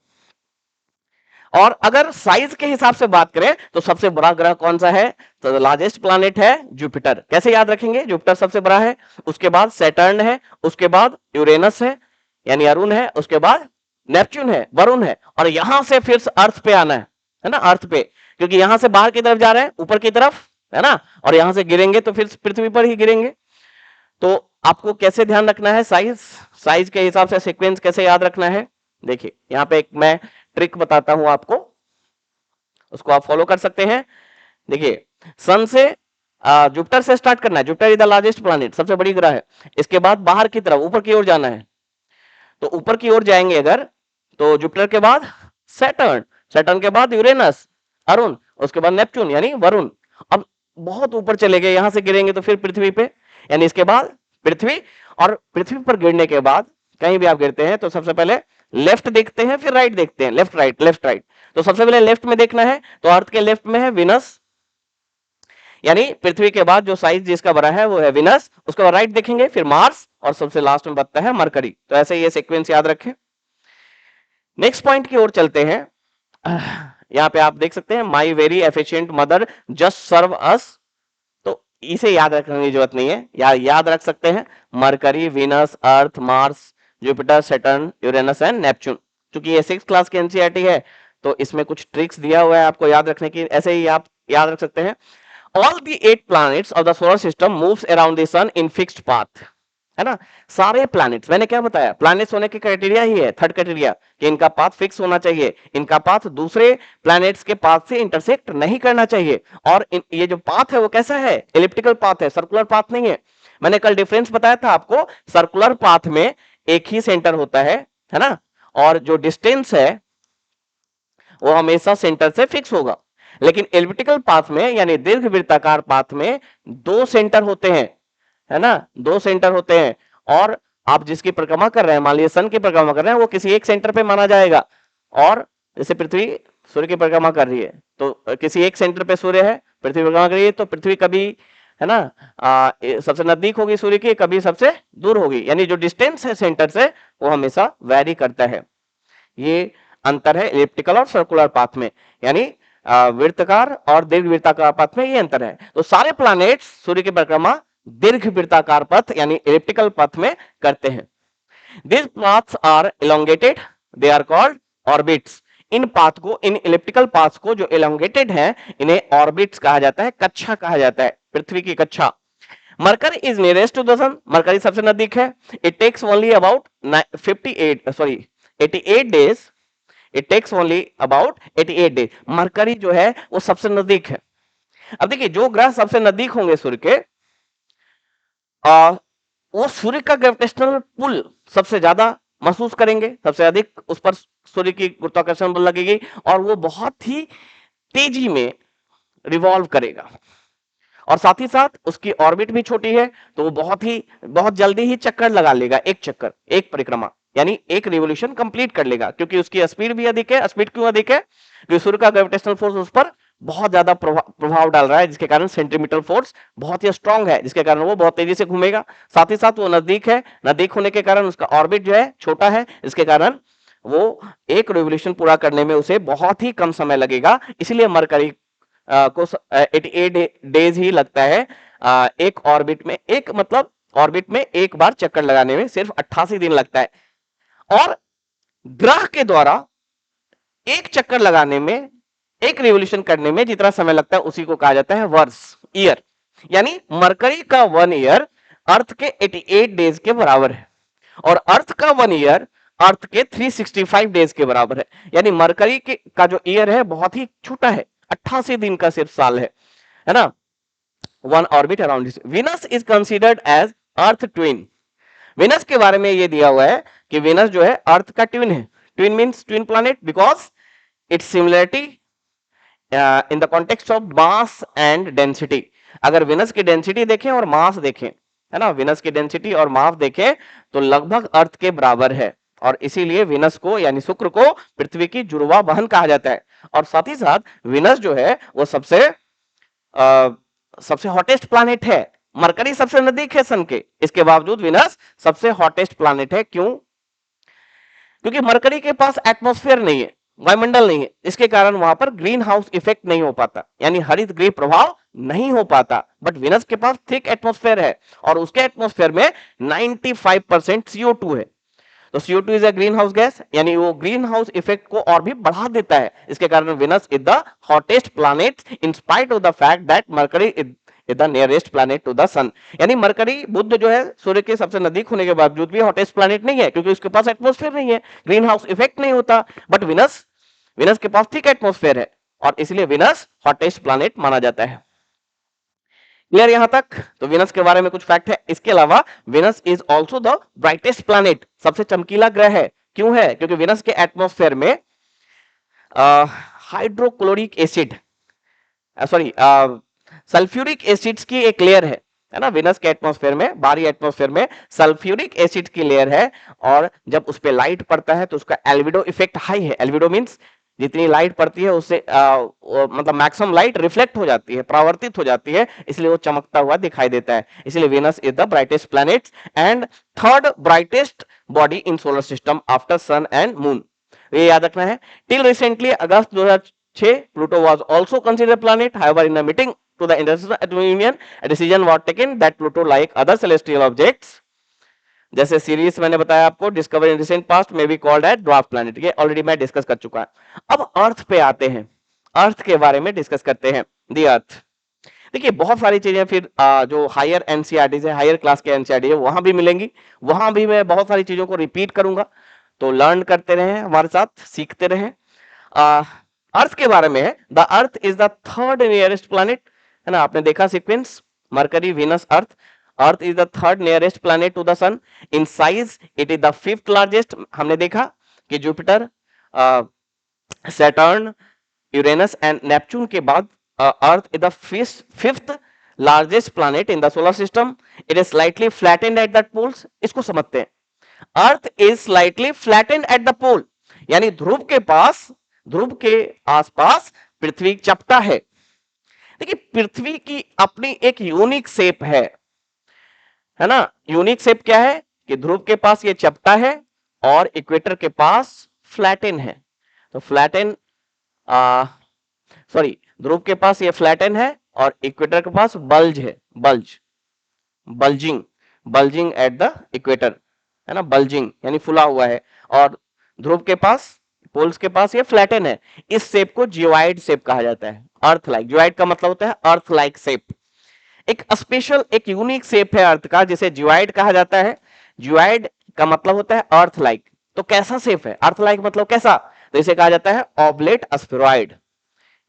और अगर साइज के हिसाब से बात करें तो सबसे बड़ा ग्रह कौन सा है? तो लार्जेस्ट प्लैनेट है जुपिटर। कैसे याद रखेंगे? जुपिटर सबसे बड़ा है, उसके बाद सैटर्न है, उसके बाद यूरेनस है यानी अरुण है, उसके बाद नेपच्यून है, वरुण है, और यहां से फिर अर्थ पे आना है ना, अर्थ पे, क्योंकि यहां से बाहर की तरफ जा रहे हैं, ऊपर की तरफ, है ना, और यहां से गिरेंगे तो फिर पृथ्वी पर ही गिरेंगे। तो आपको कैसे ध्यान रखना है? साइज के हिसाब से सीक्वेंस कैसे याद रखना है? देखिए यहां पे एक मैं ट्रिक बताता हूं आपको, उसको आप फॉलो कर सकते हैं। देखिए सन से जुपिटर से स्टार्ट करना है। Jupiter is the largest planet, सबसे बड़ी ग्रह है। इसके बाद बाहर की तरफ ऊपर की ओर जाना है, तो ऊपर की ओर जाएंगे अगर, तो जुपिटर के बाद सैटर्न, सैटर्न के बाद यूरेनस, अरुण, उसके बाद नेपच्यून यानी वरुण। अब बहुत ऊपर चले गए, यहां से गिरेंगे तो फिर पृथ्वी पे, यानी इसके बाद पृथ्वी। और पृथ्वी पर गिरने के बाद कहीं भी आप गिरते हैं तो सबसे पहले लेफ्ट देखते हैं, फिर राइट देखते हैं, लेफ्ट राइट लेफ्ट राइट। तो सबसे पहले लेफ्ट में देखना है, तो अर्थ के लेफ्ट में है विनस, यानी पृथ्वी के बाद जो साइज जिसका बड़ा है वो है विनस। उसके बाद राइट देखेंगे, फिर मार्स, और सबसे लास्ट में बचता है मरकरी। तो ऐसे ये सीक्वेंस याद रखें। नेक्स्ट पॉइंट की ओर चलते हैं। यहां पे आप देख सकते हैं my very efficient mother just serve us. तो इसे याद रखने की जरूरत नहीं है, याद रख सकते हैं mercury, Venus, earth, Mars, Jupiter, Saturn, Uranus and Neptune. क्योंकि ये 6 क्लास की एनसीईआरटी है तो इसमें कुछ ट्रिक्स दिया हुआ है आपको याद रखने की, ऐसे ही आप याद रख सकते हैं। All the 8 planets of the solar system moves around the sun in fixed path, है ना। सारे प्लैनेट्स, मैंने क्या बताया, प्लैनेट्स होने की क्राइटेरिया ही है, थर्ड क्राइटेरिया, कि इनका पाथ फिक्स होना चाहिए, इनका पाथ दूसरे प्लैनेट्स के पाथ से इंटरसेक्ट नहीं करना चाहिए। और ये जो पाथ है वो कैसा है, एलिप्टिकल पाथ है, सर्कुलर पाथ नहीं है। मैंने कल डिफरेंस बताया था आपको, सर्कुलर पाथ में एक ही सेंटर होता है ना, और जो डिस्टेंस है वो हमेशा सेंटर से फिक्स होगा। लेकिन एलिप्टिकल पाथ में यानी दीर्घवृत्ताकार पाथ में 2 सेंटर होते हैं, है ना, 2 सेंटर होते हैं। और आप जिसकी परिक्रमा कर रहे हैं, मान लीजिए सन की परिक्रमा कर रहे हैं, वो किसी एक सेंटर पे माना जाएगा। और जैसे पृथ्वी सूर्य की परिक्रमा कर रही है तो किसी एक सेंटर पे सूर्य है, पृथ्वी परिक्रमा कर रही है तो पृथ्वी कभी, है ना, सबसे नजदीक होगी सूर्य की, कभी सबसे दूर होगी, यानी जो डिस्टेंस है सेंटर से वो हमेशा वैरी करता है। ये अंतर है एलिप्टिकल और सर्कुलर पाथ में, यानी वृत्ताकार और दीर्घवृत्ताकार पथ में ये अंतर है। तो सारे प्लैनेट्स सूर्य की परिक्रमा दीर्घवृत्ताकार पथ यानी एलिप्टिकल पथ में करते हैं। These paths are elongated, they are called orbits. In path को, इन इलिप्टिकल पाथ्स को जो elongated है, इन्हें ऑर्बिट्स कहा जाता है, कक्षा कहा जाता है, पृथ्वी की कक्षा। Mercury is nearest to the sun, Mercury सबसे नजदीक है। It takes only about 88 days, it takes only about 88 days. Mercury जो है वो सबसे नजदीक है। अब देखिए, जो ग्रह सबसे नजदीक होंगे सूर्य के, वो सूर्य का ग्रेविटेशनल पुल सबसे ज्यादा महसूस करेंगे, सबसे अधिक उस पर सूर्य की गुरुत्वाकर्षण बल लगेगी और वो बहुत ही तेजी में रिवॉल्व करेगा। और साथ ही साथ उसकी ऑर्बिट भी छोटी है तो वो बहुत जल्दी ही चक्कर लगा लेगा, एक चक्कर, एक परिक्रमा, यानी एक रिवोल्यूशन कंप्लीट कर लेगा, क्योंकि उसकी स्पीड भी अधिक है। स्पीड क्यों अधिक है, क्योंकि सूर्य का ग्रेविटेशनल फोर्स उस पर बहुत ज्यादा प्रभाव डाल रहा है, जिसके कारण सेंट्रीमीटर फोर्स बहुत ही स्ट्रांग है, जिसके कारण वो बहुत तेजी से घूमेगा। साथ ही साथ वो नजदीक है, नजदीक होने के कारण उसका ऑर्बिट जो है छोटा है, इसके कारण वो एक रिवोल्यूशन पूरा करने में उसे बहुत ही कम समय लगेगा। इसलिए मरकरी को 88 डेज ही लगता है एक ऑर्बिट में, एक मतलब ऑर्बिट में एक बार चक्कर लगाने में सिर्फ 88 दिन लगता है। और ग्रह के द्वारा एक चक्कर लगाने में, एक रिवोल्यूशन करने में जितना समय लगता है उसी को कहा जाता है वर्ष, ईयर। यानी मरकरी का 1 ईयर अर्थ के 88 डेज के बराबर है और अर्थ का 1 ईयर अर्थ के 365 डेज के बराबर है। यानी मरकरी का जो ईयर है बहुत ही छोटा है, 88 दिन का सिर्फ साल है ना। One orbit around Venus is considered as earth twin. Venus के बारे में ये दिया हुआ है कि वीनस जो है अर्थ का ट्विन है। Twin means twin planet because it's similarity in the context of mass and density. अगर वीनस की डेंसिटी देखें और मास देखें, है ना, वीनस की डेंसिटी और मास देखें तो लगभग अर्थ के बराबर है और इसीलिए वीनस को यानी शुक्र को पृथ्वी की जुड़वा बहन कहा जाता है। और साथ ही साथ वीनस जो है वो सबसे हॉटेस्ट प्लैनेट है। मरकरी सबसे नजदीक है सन के, इसके बावजूद वीनस सबसे हॉटेस्ट प्लैनेट है। क्यों? क्योंकि मरकरी के पास एटमॉस्फेयर नहीं है, वायुमंडल नहीं है, इसके कारण वहां पर ग्रीन हाउस इफेक्ट नहीं हो पाता, यानी हरित गृह प्रभाव नहीं हो पाता। बट वीनस के पास थिक एटमॉस्फेयर है और उसके एटमॉस्फेयर में 95% CO2 है। तो CO2 is a green house gas, यानी वो ग्रीन हाउस इफेक्ट को और भी बढ़ा देता है। इसके कारण Venus is the hottest planet in spite of the fact that Mercury is the nearest planet to the sun. यानी मरकरी, बुध जो है सूर्य के सबसे नजदीक होने के बावजूद भी हॉटेस्ट प्लैनेट नहीं है, क्योंकि उसके पास एटमॉस्फेयर नहीं है, ग्रीन हाउस इफेक्ट नहीं होता। बट वीनस के पास थिक एटमॉस्फेयर है और इसलिए वीनस हॉटेस्ट प्लैनेट माना जाता है। क्लियर यहां तक? तो वीनस के बारे में कुछ फैक्ट है। इसके अलावा Venus is also the brightest planet, सबसे चमकीला ग्रह है। क्यों है? क्योंकि वीनस के एटमॉस्फेयर में hydrochloric acid, sorry sulphuric acids की एक लेयर है ना। वीनस के एटमॉस्फेयर में, बाहरी एटमॉस्फेयर में सल्फ्यूरिक एसिड की लेयर है और जब उस पर लाइट पड़ता है तो उसका एल्विडो इफेक्ट हाई है। एल्विडो मींस जितनी लाइट पड़ती है उससे मतलब मैक्सिमम लाइट रिफ्लेक्ट हो जाती है, परावर्तित हो जाती है, इसलिए वो चमकता हुआ दिखाई देता है। इसलिए Venus is the brightest planet and third brightest body in solar system after sun and moon. ये याद रखना है। Till recently August 2006 Pluto was also considered planet, however in a meeting to the International Atomic Union, a decision was taken that Pluto, like other celestial objects, जैसे Ceres मैंने बताया आपको, discover in recent past में be called as dwarf planet, ये already मैं discuss कर चुका है। अब अर्थ पे आते हैं, अर्थ के बारे में डिस्कस करते हैं। दी अर्थ, देखिए बहुत सारी चीजें फिर जो हायर एनसीईआरटी है, हायर क्लास के एनसीईआरटी है, वहां भी मिलेंगी, वहां भी मैं बहुत सारी चीजों को रिपीट करूंगा। तो लर्न करते रहें हमारे साथ, सीखते रहें। अर्थ के बारे में है, the earth is the third nearest planet, है ना, आपने देखा sequence, Mercury, Venus, earth. Earth is the third nearest planet to the sun, in size it is the fifth largest. हमने देखा कि Jupiter, Saturn, Uranus and Neptune के बाद earth is the fifth largest planet in the solar system. It is slightly flattened at the poles. इसको समझते हैं, earth is slightly flattened at the पोल, यानी ध्रुव के पास, ध्रुव के आसपास पृथ्वी चपटा है। देखिए पृथ्वी की अपनी एक यूनिक शेप है ना। यूनिक शेप क्या है कि ध्रुव के पास ये चपटा है और इक्वेटर के पास फ्लैटेन है। तो फ्लैटेन, सॉरी, ध्रुव के पास ये फ्लैटेन है और इक्वेटर के पास बल्ज है, बल्जिंग एट द इक्वेटर, है ना, बल्जिंग यानी फुला हुआ है। और ध्रुव के पास, पोल्स के पास ये फ्लैटेन है। इस शेप को जियोइड शेप कहा जाता है, अर्थ लाइक। जियोइड का मतलब होता है अर्थ लाइक शेप। एक स्पेशल, एक यूनिक शेप है अर्थ का जिसे जियोइड कहा जाता है। जियोइड का मतलब होता है अर्थ लाइक। तो कैसा शेप है अर्थ लाइक, मतलब कैसा? तो इसे कहा जाता है ऑब्लेट स्फेरॉइड।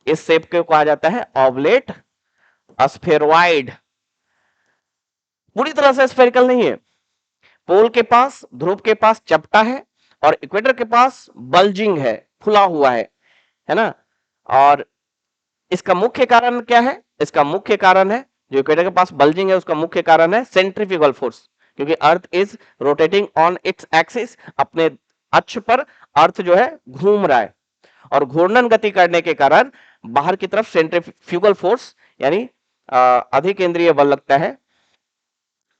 इस शेप को कहा जाता है ऑब्लेट स्फेरॉइड। पूरी तरह से स्फेरिकल नहीं है। पोल के पास, ध्रुव के पास चपटा है और इक्वेटर के पास बल्जिंग है, फुला हुआ है ना। और इसका मुख्य कारण क्या है? इसका मुख्य कारण है, जो इक्वेटर के पास बल्जिंग है उसका मुख्य कारण है सेंट्रीफ्यूगल फोर्स, क्योंकि earth is rotating on its axis. अपने अक्ष पर अर्थ जो है घूम रहा है और घूर्णन गति करने के कारण बाहर की तरफ सेंट्रीफ्यूगल फोर्स यानी अधिकेंद्रीय बल लगता है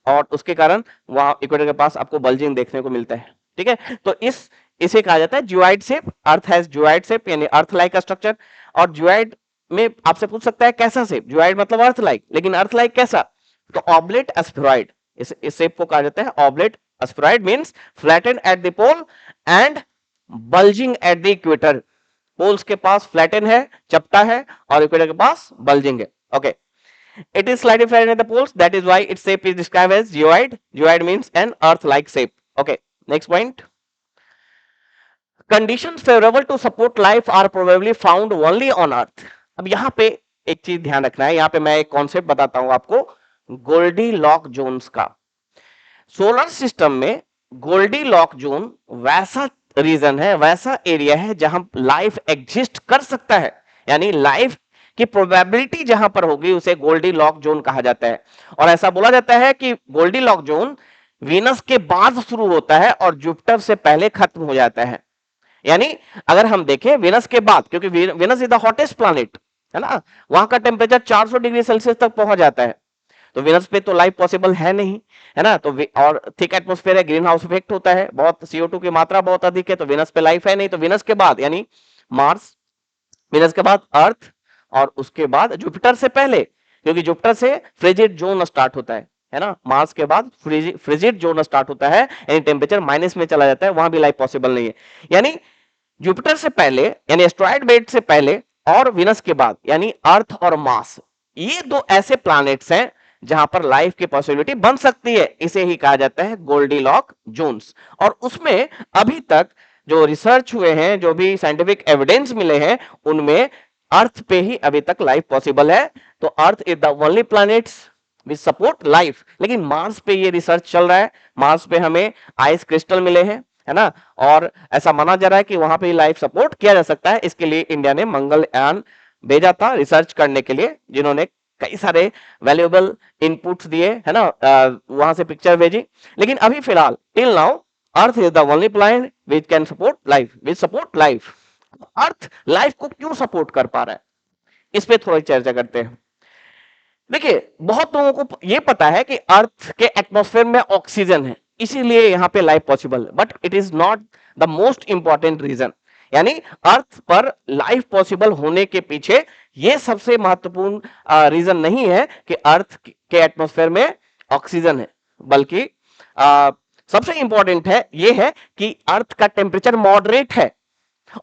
और उसके कारण वहां इक्वेटर के पास आपको बल्जिंग देखने को मिलता है। ठीक है, तो इसे कहा जाता है geoid shape. Earth has geoid shape यानी अर्थ लाइक स्ट्रक्चर। और जियोइड में आपसे पूछ सकता है कैसा शेप? जियोइड मतलब अर्थ लाइक, लेकिन अर्थ लाइक कैसा? तो ऑब्लेट स्फेरॉइड, इस शेप को कहा जाता है oblate spheroid, means flatten at the pole and bulging at the equator. Poles के पास फ्लैटेन है, चपटा है, और इक्वेटर के पास बल्जिंग है। Okay, it is slightly flattened at the poles, that is why its shape is described as geoid. Geoid means an earth like shape. Okay, next point. Conditions favorable to support life are probably found only on earth. अब यहां पे एक चीज ध्यान रखना है, यहां पे मैं एक कॉन्सेप्ट बताता हूं आपको गोल्डीलॉक जोन्स का। सोलर सिस्टम में गोल्डीलॉक जोन वैसा रीजन है, वैसा एरिया है जहां लाइफ एग्जिस्ट कर सकता है, यानी लाइफ की प्रोबेबिलिटी जहां पर होगी उसे गोल्डीलॉक जोन कहा जाता है। और ऐसा बोला जाता है कि गोल्डीलॉक जोन वीनस के बाद शुरू होता है और जुपिटर से पहले खत्म हो जाता है। यानी अगर हम देखें वीनस के बाद, क्योंकि Venus is the hottest planet, है ना, वहां का टेम्परेचर 400 डिग्री सेल्सियस तक पहुंच जाता है। तो वीनस पे तो लाइफ पॉसिबल है नहीं, है ना। तो और थिक एटमॉस्फेयर है, ग्रीन हाउस इफेक्ट होता है, बहुत CO2 की मात्रा बहुत अधिक है, तो वीनस पे लाइफ है नहीं। तो वीनस के बाद यानी मार्स, वीनस के बाद अर्थ, और उसके बाद जुपिटर से पहले, क्योंकि जुपिटर से फ्रिजिड जोन स्टार्ट होता है ना। मार्स के बाद फ्रिजिड जोन स्टार्ट होता है, यानी टेम्परेचर माइनस में चला जाता है, वहां भी लाइफ पॉसिबल नहीं है। यानी जुपिटर से पहले यानी एस्ट्रॉइड बेल्ट से पहले और वीनस के बाद यानी अर्थ और मार्स, ये दो ऐसे प्लैनेट्स हैं जहां पर लाइफ की पॉसिबिलिटी बन सकती है। इसे ही कहा जाता है गोल्डीलॉक जोन्स। और उसमें अभी तक जो रिसर्च हुए हैं, जो भी साइंटिफिक एविडेंस मिले हैं, उनमें अर्थ पे ही अभी तक लाइफ पॉसिबल है। तो अर्थ is the only planets which support life. लेकिन मार्स पे ये रिसर्च चल रहा है, मार्स पे हमें आइस क्रिस्टल मिले हैं, है ना, और ऐसा माना जा रहा है कि वहां पे लाइफ सपोर्ट किया जा सकता है। इसके लिए इंडिया ने मंगलयान भेजा था रिसर्च करने के लिए, जिन्होंने कई सारे वैल्यूएबल इनपुट्स दिए, है ना, वहां से पिक्चर भेजी। लेकिन अभी फिलहाल till now earth is the only planet which can support life, which support life. Earth life को क्यों सपोर्ट कर पा रहा है, इस पे थोड़ी चर्चा करते हैं। देखिए बहुत लोगों को ये पता है कि अर्थ के एटमॉस्फेयर में ऑक्सीजन है, इसीलिए यहां पे लाइफ पॉसिबल है, but it is not the most important reason. यानी अर्थ पर लाइफ पॉसिबल होने के पीछे ये सबसे महत्वपूर्ण रीजन नहीं है कि अर्थ के एटमॉस्फेयर में ऑक्सीजन है, बल्कि सबसे इंपॉर्टेंट है ये है कि अर्थ का टेम्परेचर मॉडरेट है,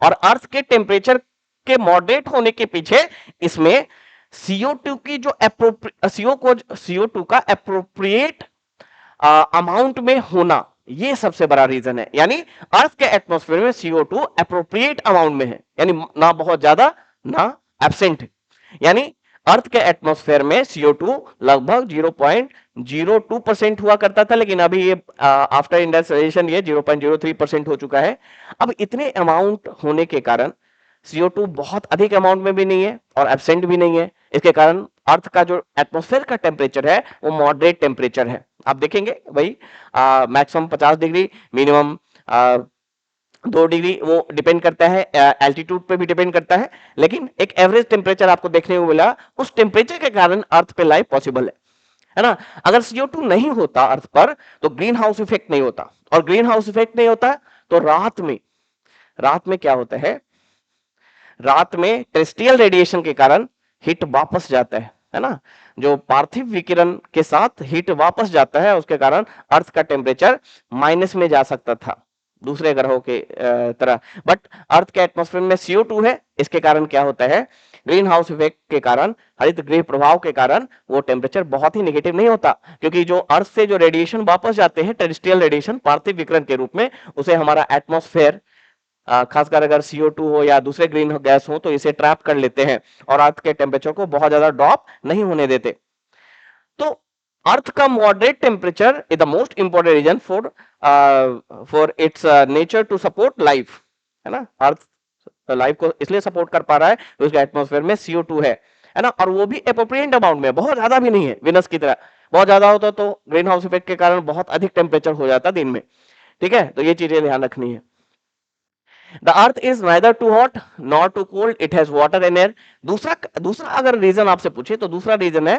और अर्थ के टेम्परेचर के मॉडरेट होने के पीछे इसमें CO2 की जो CO2 का एप्रोप्रिएट अमाउंट में होना, ये सबसे बड़ा रीजन है। यानी अर्थ के एटमॉस्फेयर में CO2 एप्रोप्रिएट अमाउंट में है, यानी ना बहुत ज्यादा ना एब्सेंट है। यानी अर्थ के एटमॉस्फेयर में CO2 लगभग 0.02% हुआ करता था, लेकिन अभी ये आफ्टर इंडस्ट्रियलाइजेशन ये 0.03% हो चुका है। अब इतने अमाउंट होने के कारण CO2 बहुत अधिक अमाउंट में भी नहीं है और एब्सेंट भी नहीं है। इसके कारण अर्थ का जो एटमॉस्फेयर का टेम्परेचर है वो मॉडरेट टेम्परेचर है। आप देखेंगे भाई मैक्सिमम 50 डिग्री, मिनिमम 2 डिग्री, वो डिपेंड करता है एल्टीट्यूड पे भी डिपेंड करता है, लेकिन एक एवरेज टेम्परेचर आपको देखने को मिला। उस टेम्परेचर के कारण अर्थ पे लाइफ पॉसिबल है ना। अगर CO2 नहीं होता अर्थ पर तो ग्रीन हाउस इफेक्ट नहीं होता, और ग्रीन हाउस इफेक्ट नहीं होता तो रात में क्या होता है, रात में टेरेस्ट्रियल रेडिएशन के कारण हीट वापस जाता है ना। जो पार्थिव विकिरण के साथ हीट वापस जाता है, उसके कारण अर्थ का टेम्परेचर माइनस में जा सकता था दूसरे ग्रहों के तरह। बट अर्थ के एटमॉस्फेयर में CO2 है, इसके कारण क्या होता है, ग्रीन हाउस इफेक्ट के कारण, हरित गृह प्रभाव के कारण वो टेम्परेचर बहुत ही नेगेटिव नहीं होता, क्योंकि जो अर्थ से जो रेडिएशन वापस जाते हैं टेरेस्ट्रियल रेडिएशन पार्थिव विकिरण के रूप में, उसे हमारा एटमॉस्फेयर खासकर अगर CO2 हो या दूसरे ग्रीन गैस हो तो इसे ट्रैप कर लेते हैं और अर्थ के टेम्परेचर को बहुत ज्यादा ड्रॉप नहीं होने देते। तो अर्थ का moderate temperature is the most important reason for its nature to support life, है ना। अर्थ लाइफ को इसलिए सपोर्ट कर पा रहा है तो उसके एटमॉस्फेयर में CO2 है ना, और वो भी एप्रोप्रिएट अमाउंट में, बहुत ज्यादा भी नहीं है विनस की तरह। बहुत ज्यादा होता तो ग्रीन हाउस इफेक्ट के कारण बहुत अधिक टेम्परेचर हो जाता दिन में, ठीक है। तो ये चीजें ध्यान रखनी है। The earth is neither too hot nor too cold, it has water and air। दूसरा अगर रीजन आपसे पूछे तो दूसरा रीजन है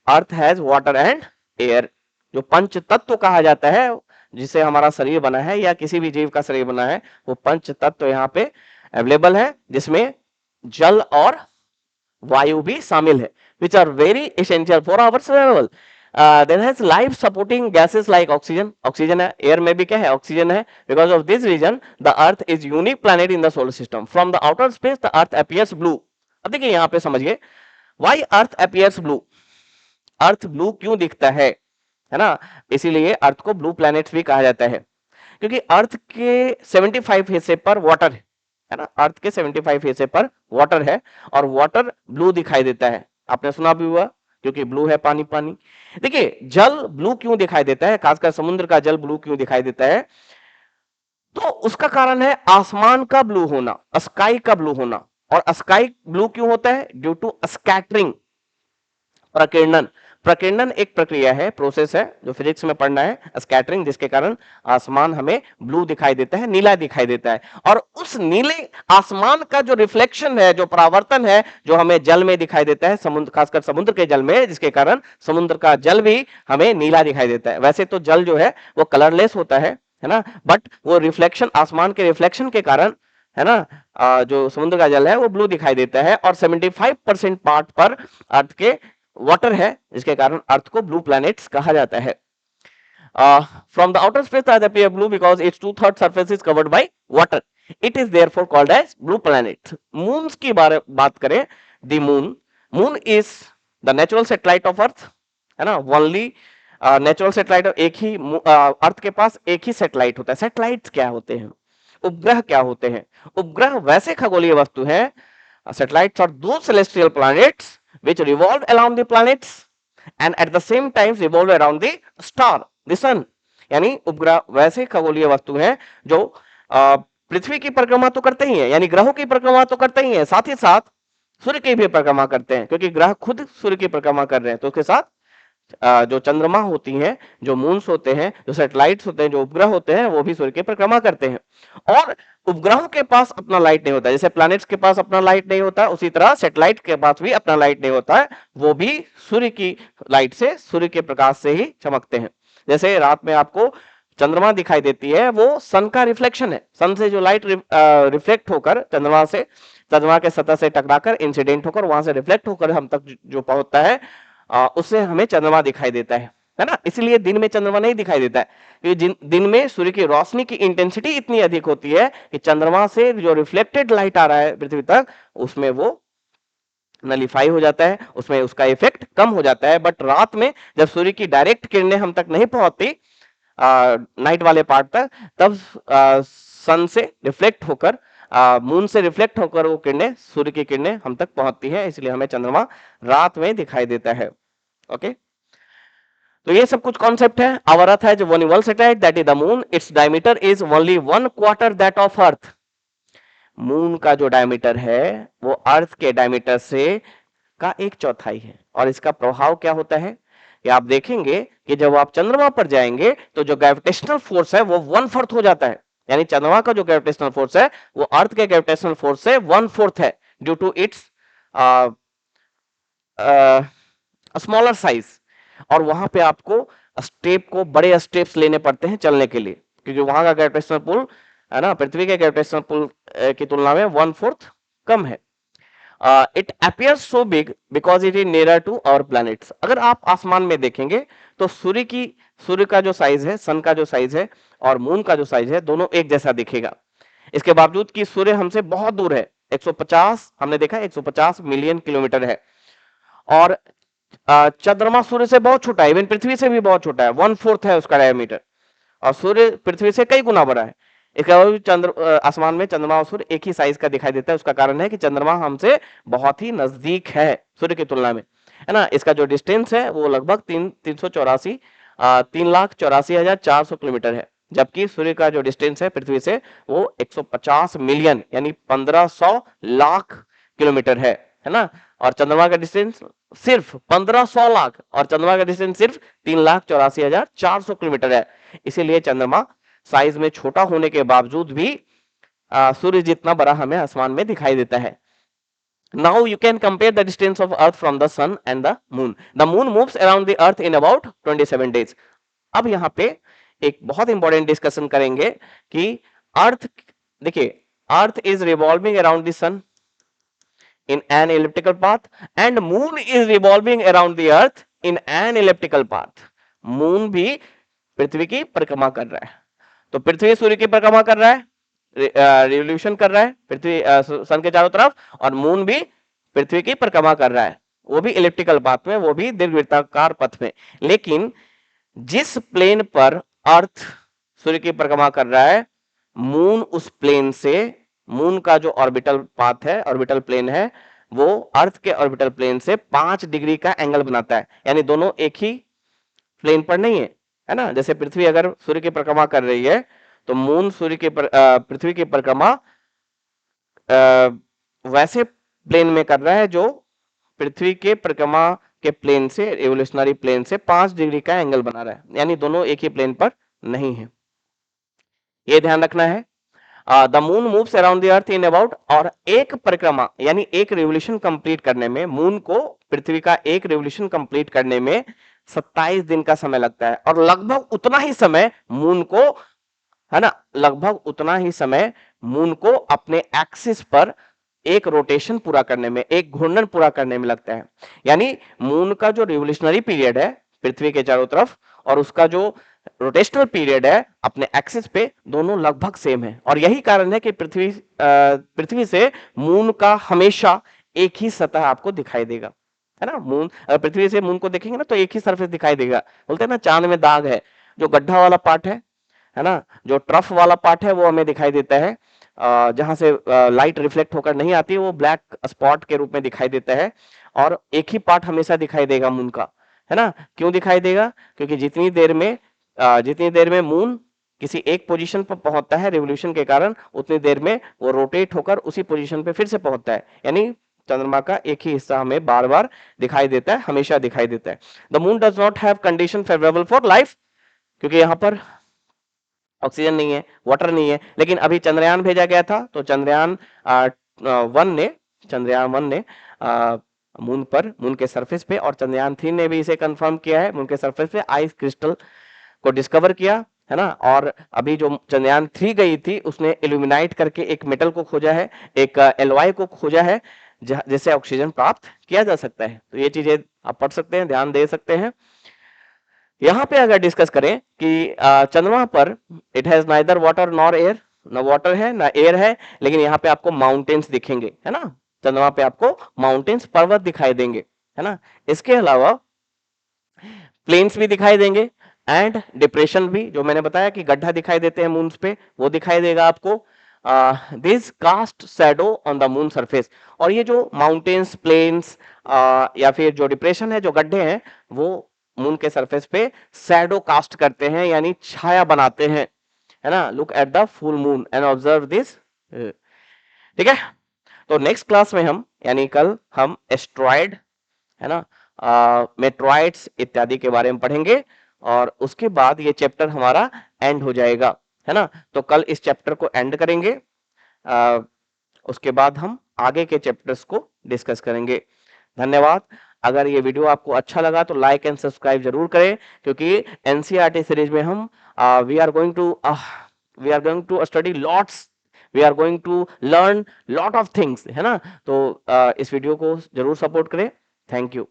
earth has water and air. जो पंच तत्व कहा जाता है जिसे हमारा शरीर बना है या किसी भी जीव का शरीर बना है, वो पंच तत्व यहाँ पे अवेलेबल है, जिसमें जल और वायु भी शामिल है, which are very essential for our survival। Then has life supporting gases like oxygen, oxygen है, एयर में भी क्या है, ऑक्सीजन है। Because of this reason the earth is unique planet in the solar system। From the outer space the earth appears blue। अब देखिए यहाँ पे समझिए, why earth appears blue, earth blue क्यों दिखता है ना। इसीलिए अर्थ को ब्लू प्लैनेट भी कहा जाता है, क्योंकि अर्थ के 75 हिस्से पर वाटर है ना। अर्थ के 75 हिस्से पर वाटर है और वाटर ब्लू दिखाई देता है। आपने सुना भी हुआ, क्योंकि ब्लू है पानी। पानी देखिए, जल ब्लू क्यों दिखाई देता है, खासकर समुद्र का जल ब्लू क्यों दिखाई देता है, तो उसका कारण है आसमान का ब्लू होना, स्काई का ब्लू होना। और स्काई ब्लू क्यों होता है, ड्यू टू स्कैटरिंग, प्रकीर्णन। प्रकीर्णन एक प्रक्रिया है, प्रोसेस है जो फिजिक्स में पढ़ना है, स्कैटरिंग, जिसके कारण आसमान हमें ब्लू दिखाई देता है, नीला दिखाई देता है। और उस नीले आसमान का जो रिफ्लेक्शन है, जो परावर्तन है, जो हमें जल में दिखाई देता है, समुद्र, खासकर समुद्र के जल में, जिसके कारण समुद्र का जल भी हमें नीला दिखाई देता है। वैसे तो जल जो है वो कलरलेस होता है ना, बट वो रिफ्लेक्शन, आसमान के रिफ्लेक्शन के कारण, है ना, जो समुद्र का जल है वो ब्लू दिखाई देता है। और 75% पार्ट पर अर्थ के वाटर है, जिसके कारण अर्थ को ब्लू प्लैनेट्स कहा जाता है। From the outer space earth appear blue because its 2/3 surface is covered by water, it is therefore called as blue planet. Moons की बात करें, the moon is the natural satellite of earth, है ना। Only natural satellite, एक ही अर्थ के पास एक ही satellite होता है। सैटेलाइट्स क्या होते हैं, उपग्रह क्या होते हैं। उपग्रह वैसे खगोलीय वस्तु हैं, satellites are those celestial planets which revolve around the planets and at the same time revolve around the star, the sun। यानी उपग्रह वैसे खगोलीय वस्तु हैं जो पृथ्वी की परिक्रमा तो करते ही हैं, यानी ग्रहों की परिक्रमा तो करते ही हैं, साथ ही साथ सूर्य की भी परिक्रमा करते हैं, क्योंकि ग्रह खुद सूर्य की परिक्रमा कर रहे हैं। तो उसके साथ जो चंद्रमा होती हैं, जो मून्स होते हैं, जो सैटेलाइट्स होते हैं, जो उपग्रह होते हैं, वो भी सूर्य की परिक्रमा करते हैं। और उपग्रहों के पास अपना लाइट नहीं होता, जैसे प्लैनेट्स के पास अपना लाइट नहीं होता, उसी तरह सैटेलाइट के पास भी अपना लाइट नहीं होता है, वो भी सूर्य की लाइट से, सूर्य के प्रकाश से ही चमकते हैं। जैसे रात में आपको चंद्रमा दिखाई देती है, वो सन का रिफ्लेक्शन है, सन से जो लाइट रिफ्लेक्ट होकर चंद्रमा के सतह से टकराकर इंसिडेंट होकर वहां से रिफ्लेक्ट होकर हम तक जो पहुंचता है, उससे हमें चंद्रमा दिखाई देता है। है ना, इसलिए दिन में चंद्रमा नहीं दिखाई देता है, क्योंकि दिन में सूर्य की रोशनी की इंटेंसिटी इतनी अधिक होती है कि चंद्रमा से जो रिफ्लेक्टेड लाइट आ रहा है पृथ्वी तक, उसमें वो नलीफाई हो जाता है, उसमें उसका इफेक्ट कम हो जाता है। बट रात में जब सूर्य की डायरेक्ट किरणें हम तक नहीं पहुंचती नाइट वाले पार्ट तक, तब सन से रिफ्लेक्ट होकर मून से रिफ्लेक्ट होकर वो किरणें, सूर्य की किरणें हम तक पहुंचती है, इसलिए हमें चंद्रमा रात में दिखाई देता है। ओके, तो ये सब कुछ कॉन्सेप्ट है। Our earth has one world satellite that is the moon, its diameter is only 1/4 that of earth. Moon का जो डायमीटर है वो अर्थ के डायमीटर से का 1/4 है। और इसका प्रभाव क्या होता है कि आप देखेंगे कि जब आप चंद्रमा पर जाएंगे तो जो ग्रेविटेशनल फोर्स है वो 1/4 हो जाता है। यानी चंद्रमा का जो ग्रेविटेशनल फोर्स है वो अर्थ के ग्रेविटेशनल फोर्स से 1/4 है, due to its smaller size. और वहां पे आपको स्टेप को बड़े स्टेप्स लेने पड़ते हैं चलने के लिए, क्योंकि वहां का ग्रेविटेशनल पुल है ना पृथ्वी के ग्रेविटेशनल पुल की तुलना में 1/4 कम है। It appears so big because it is nearer to our planets. अगर आप आसमान में देखेंगे तो सूर्य का जो साइज है, सन का जो साइज है और मून का जो साइज है, दोनों एक जैसा दिखेगा। इसके बावजूद कि सूर्य हमसे बहुत दूर है, 150 हमने देखा 150 मिलियन किलोमीटर है। और चंद्रमा सूर्य से बहुत छोटा है, इवन पृथ्वी से भी बहुत छोटा है, 1/4 है उसका डायमीटर। और सूर्य पृथ्वी से कई गुना बड़ा है। इसके अलावा आसमान में चंद्रमा और सूर्य एक ही साइज का दिखाई देता है। उसका कारण है कि चंद्रमा हमसे बहुत ही नजदीक है सूर्य की तुलना में, है ना। इसका जो डिस्टेंस है वो लगभग 3,84,400 किलोमीटर है, जबकि सूर्य का जो डिस्टेंस है पृथ्वी से वो 150 मिलियन यानी 1500 लाख किलोमीटर है ना। और चंद्रमा का डिस्टेंस सिर्फ 1500 लाख और चंद्रमा का डिस्टेंस सिर्फ 3,84,400 किलोमीटर है। इसीलिए चंद्रमा साइज में छोटा होने के बावजूद भी सूर्य जितना बड़ा हमें आसमान में दिखाई देता है। Now you can compare the distance of Earth from the Sun and the Moon. The Moon moves around the Earth in about 27 days. अब यहाँ पे एक बहुत इंपॉर्टेंट डिस्कशन करेंगे कि अर्थ, देखिए, earth is revolving around the sun in an elliptical path and moon is revolving around the earth in an elliptical path. Moon भी पृथ्वी की परिक्रमा कर रहा है। तो पृथ्वी सूर्य की परिक्रमा कर रहा है, रिवोल्यूशन कर रहा है पृथ्वी सन के चारों तरफ, और मून भी पृथ्वी की परिक्रमा कर रहा है, वो भी इलिप्टिकल पाथ में, वो भी दीर्घवृत्ताकार पथ में। लेकिन जिस प्लेन पर अर्थ सूर्य की परिक्रमा कर रहा है, मून उस प्लेन से, मून का जो ऑर्बिटल पाथ है, ऑर्बिटल प्लेन है, वो अर्थ के ऑर्बिटल प्लेन से 5 डिग्री का एंगल बनाता है। यानी दोनों एक ही प्लेन पर नहीं है ना। जैसे पृथ्वी अगर सूर्य की परिक्रमा कर रही है तो मून पृथ्वी की परिक्रमा वैसे प्लेन में कर रहा है जो पृथ्वी के परिक्रमा के प्लेन से, एवोल्यूशनरी प्लेन से 5 डिग्री का एंगल बना रहा है। यानी दोनों एक ही प्लेन पर नहीं है, ये ध्यान रखना है। The moon moves around the earth in about, और एक परिक्रमा यानी एक रिवोल्यूशन कंप्लीट करने में, मून को पृथ्वी का एक रिवोल्यूशन कंप्लीट करने में 27 दिन का समय लगता है। और लगभग उतना ही समय मून को, है ना, लगभग उतना ही समय मून को अपने एक्सिस पर एक रोटेशन पूरा करने में, एक घूर्णन पूरा करने में लगता है। यानी मून का जो रिवोल्यूशनरी पीरियड है पृथ्वी के चारों तरफ, और उसका जो रोटेशनल पीरियड है अपने एक्सिस पे, दोनों लगभग सेम है। और यही कारण है कि पृथ्वी से मून का हमेशा एक ही सतह आपको दिखाई देगा, है ना। मून, पृथ्वी से मून को देखेंगे ना तो एक ही सरफेस दिखाई देगा। बोलते हैं ना चांद में दाग है, जो गड्ढा वाला पार्ट है ना, जो ट्रफ वाला पार्ट है वो हमें दिखाई देता है, जहां से लाइट रिफ्लेक्ट होकर नहीं आती, वो ब्लैक स्पॉट के रूप में दिखाई देता है। और एक ही पार्ट हमेशा दिखाई देगा मून का, है ना। क्यों दिखाई देगा? क्योंकि जितनी देर में मून किसी एक पोजीशन पर पहुंचता है रिवोल्यूशन के कारण, उतनी देर में वो रोटेट होकर उसी पोजीशन पे फिर से पहुंचता है। यानी चंद्रमा का एक ही हिस्सा हमें बार बार दिखाई देता है, हमेशा दिखाई देता है। The moon does not have condition favourable for life, क्योंकि यहाँ पर ऑक्सीजन नहीं है, वाटर नहीं है। लेकिन अभी चंद्रयान भेजा गया था, तो चंद्रयान 1 ने मून के सरफेस पे, और चंद्रयान 3 ने भी इसे कंफर्म किया है, मून के सरफेस पे आइस क्रिस्टल को डिस्कवर किया, है ना। और अभी जो चंद्रयान 3 गई थी उसने इल्यूमिनाइट करके एक मेटल को खोजा है, एक एलॉय को खोजा है, जिससे ऑक्सीजन प्राप्त किया जा सकता है। तो ये चीजें आप पढ़ सकते हैं, ध्यान दे सकते हैं। यहाँ पे अगर डिस्कस करें कि चंद्रमा पर it has neither water nor air, ना वाटर है ना एयर है, लेकिन यहाँ पे आपको माउंटेन्स दिखेंगे, है ना। चंद्रमा पे आपको माउंटेन्स, पर्वत दिखाई देंगे, है ना। इसके अलावा प्लेन्स भी दिखाई देंगे एंड डिप्रेशन भी, जो मैंने बताया कि गड्ढा दिखाई देते हैं मून पे, वो दिखाई देगा आपको। This cast shadow on the moon surface. और ये जो माउंटेन्स, प्लेन्स या फिर जो डिप्रेशन है, जो गड्ढे हैं, वो मून के सरफेस पे शैडो कास्ट करते हैं, यानी छाया बनाते हैं, है ना। Look at the full moon and observe this. ठीक है। तो नेक्स्ट क्लास में हम, यानी कल हम एस्ट्रॉयड, है ना, मेट्रॉइड्स इत्यादि के बारे में पढ़ेंगे, और उसके बाद ये चैप्टर हमारा एंड हो जाएगा, है ना। तो कल इस चैप्टर को एंड करेंगे, आ, उसके बाद हम आगे के चैप्टर्स को डिस्कस करेंगे। धन्यवाद। अगर ये वीडियो आपको अच्छा लगा तो लाइक एंड सब्सक्राइब जरूर करें, क्योंकि एनसीईआरटी सीरीज में हम we are going to study lots, we are going to learn lot of things, है ना। तो इस वीडियो को जरूर सपोर्ट करें। Thank you.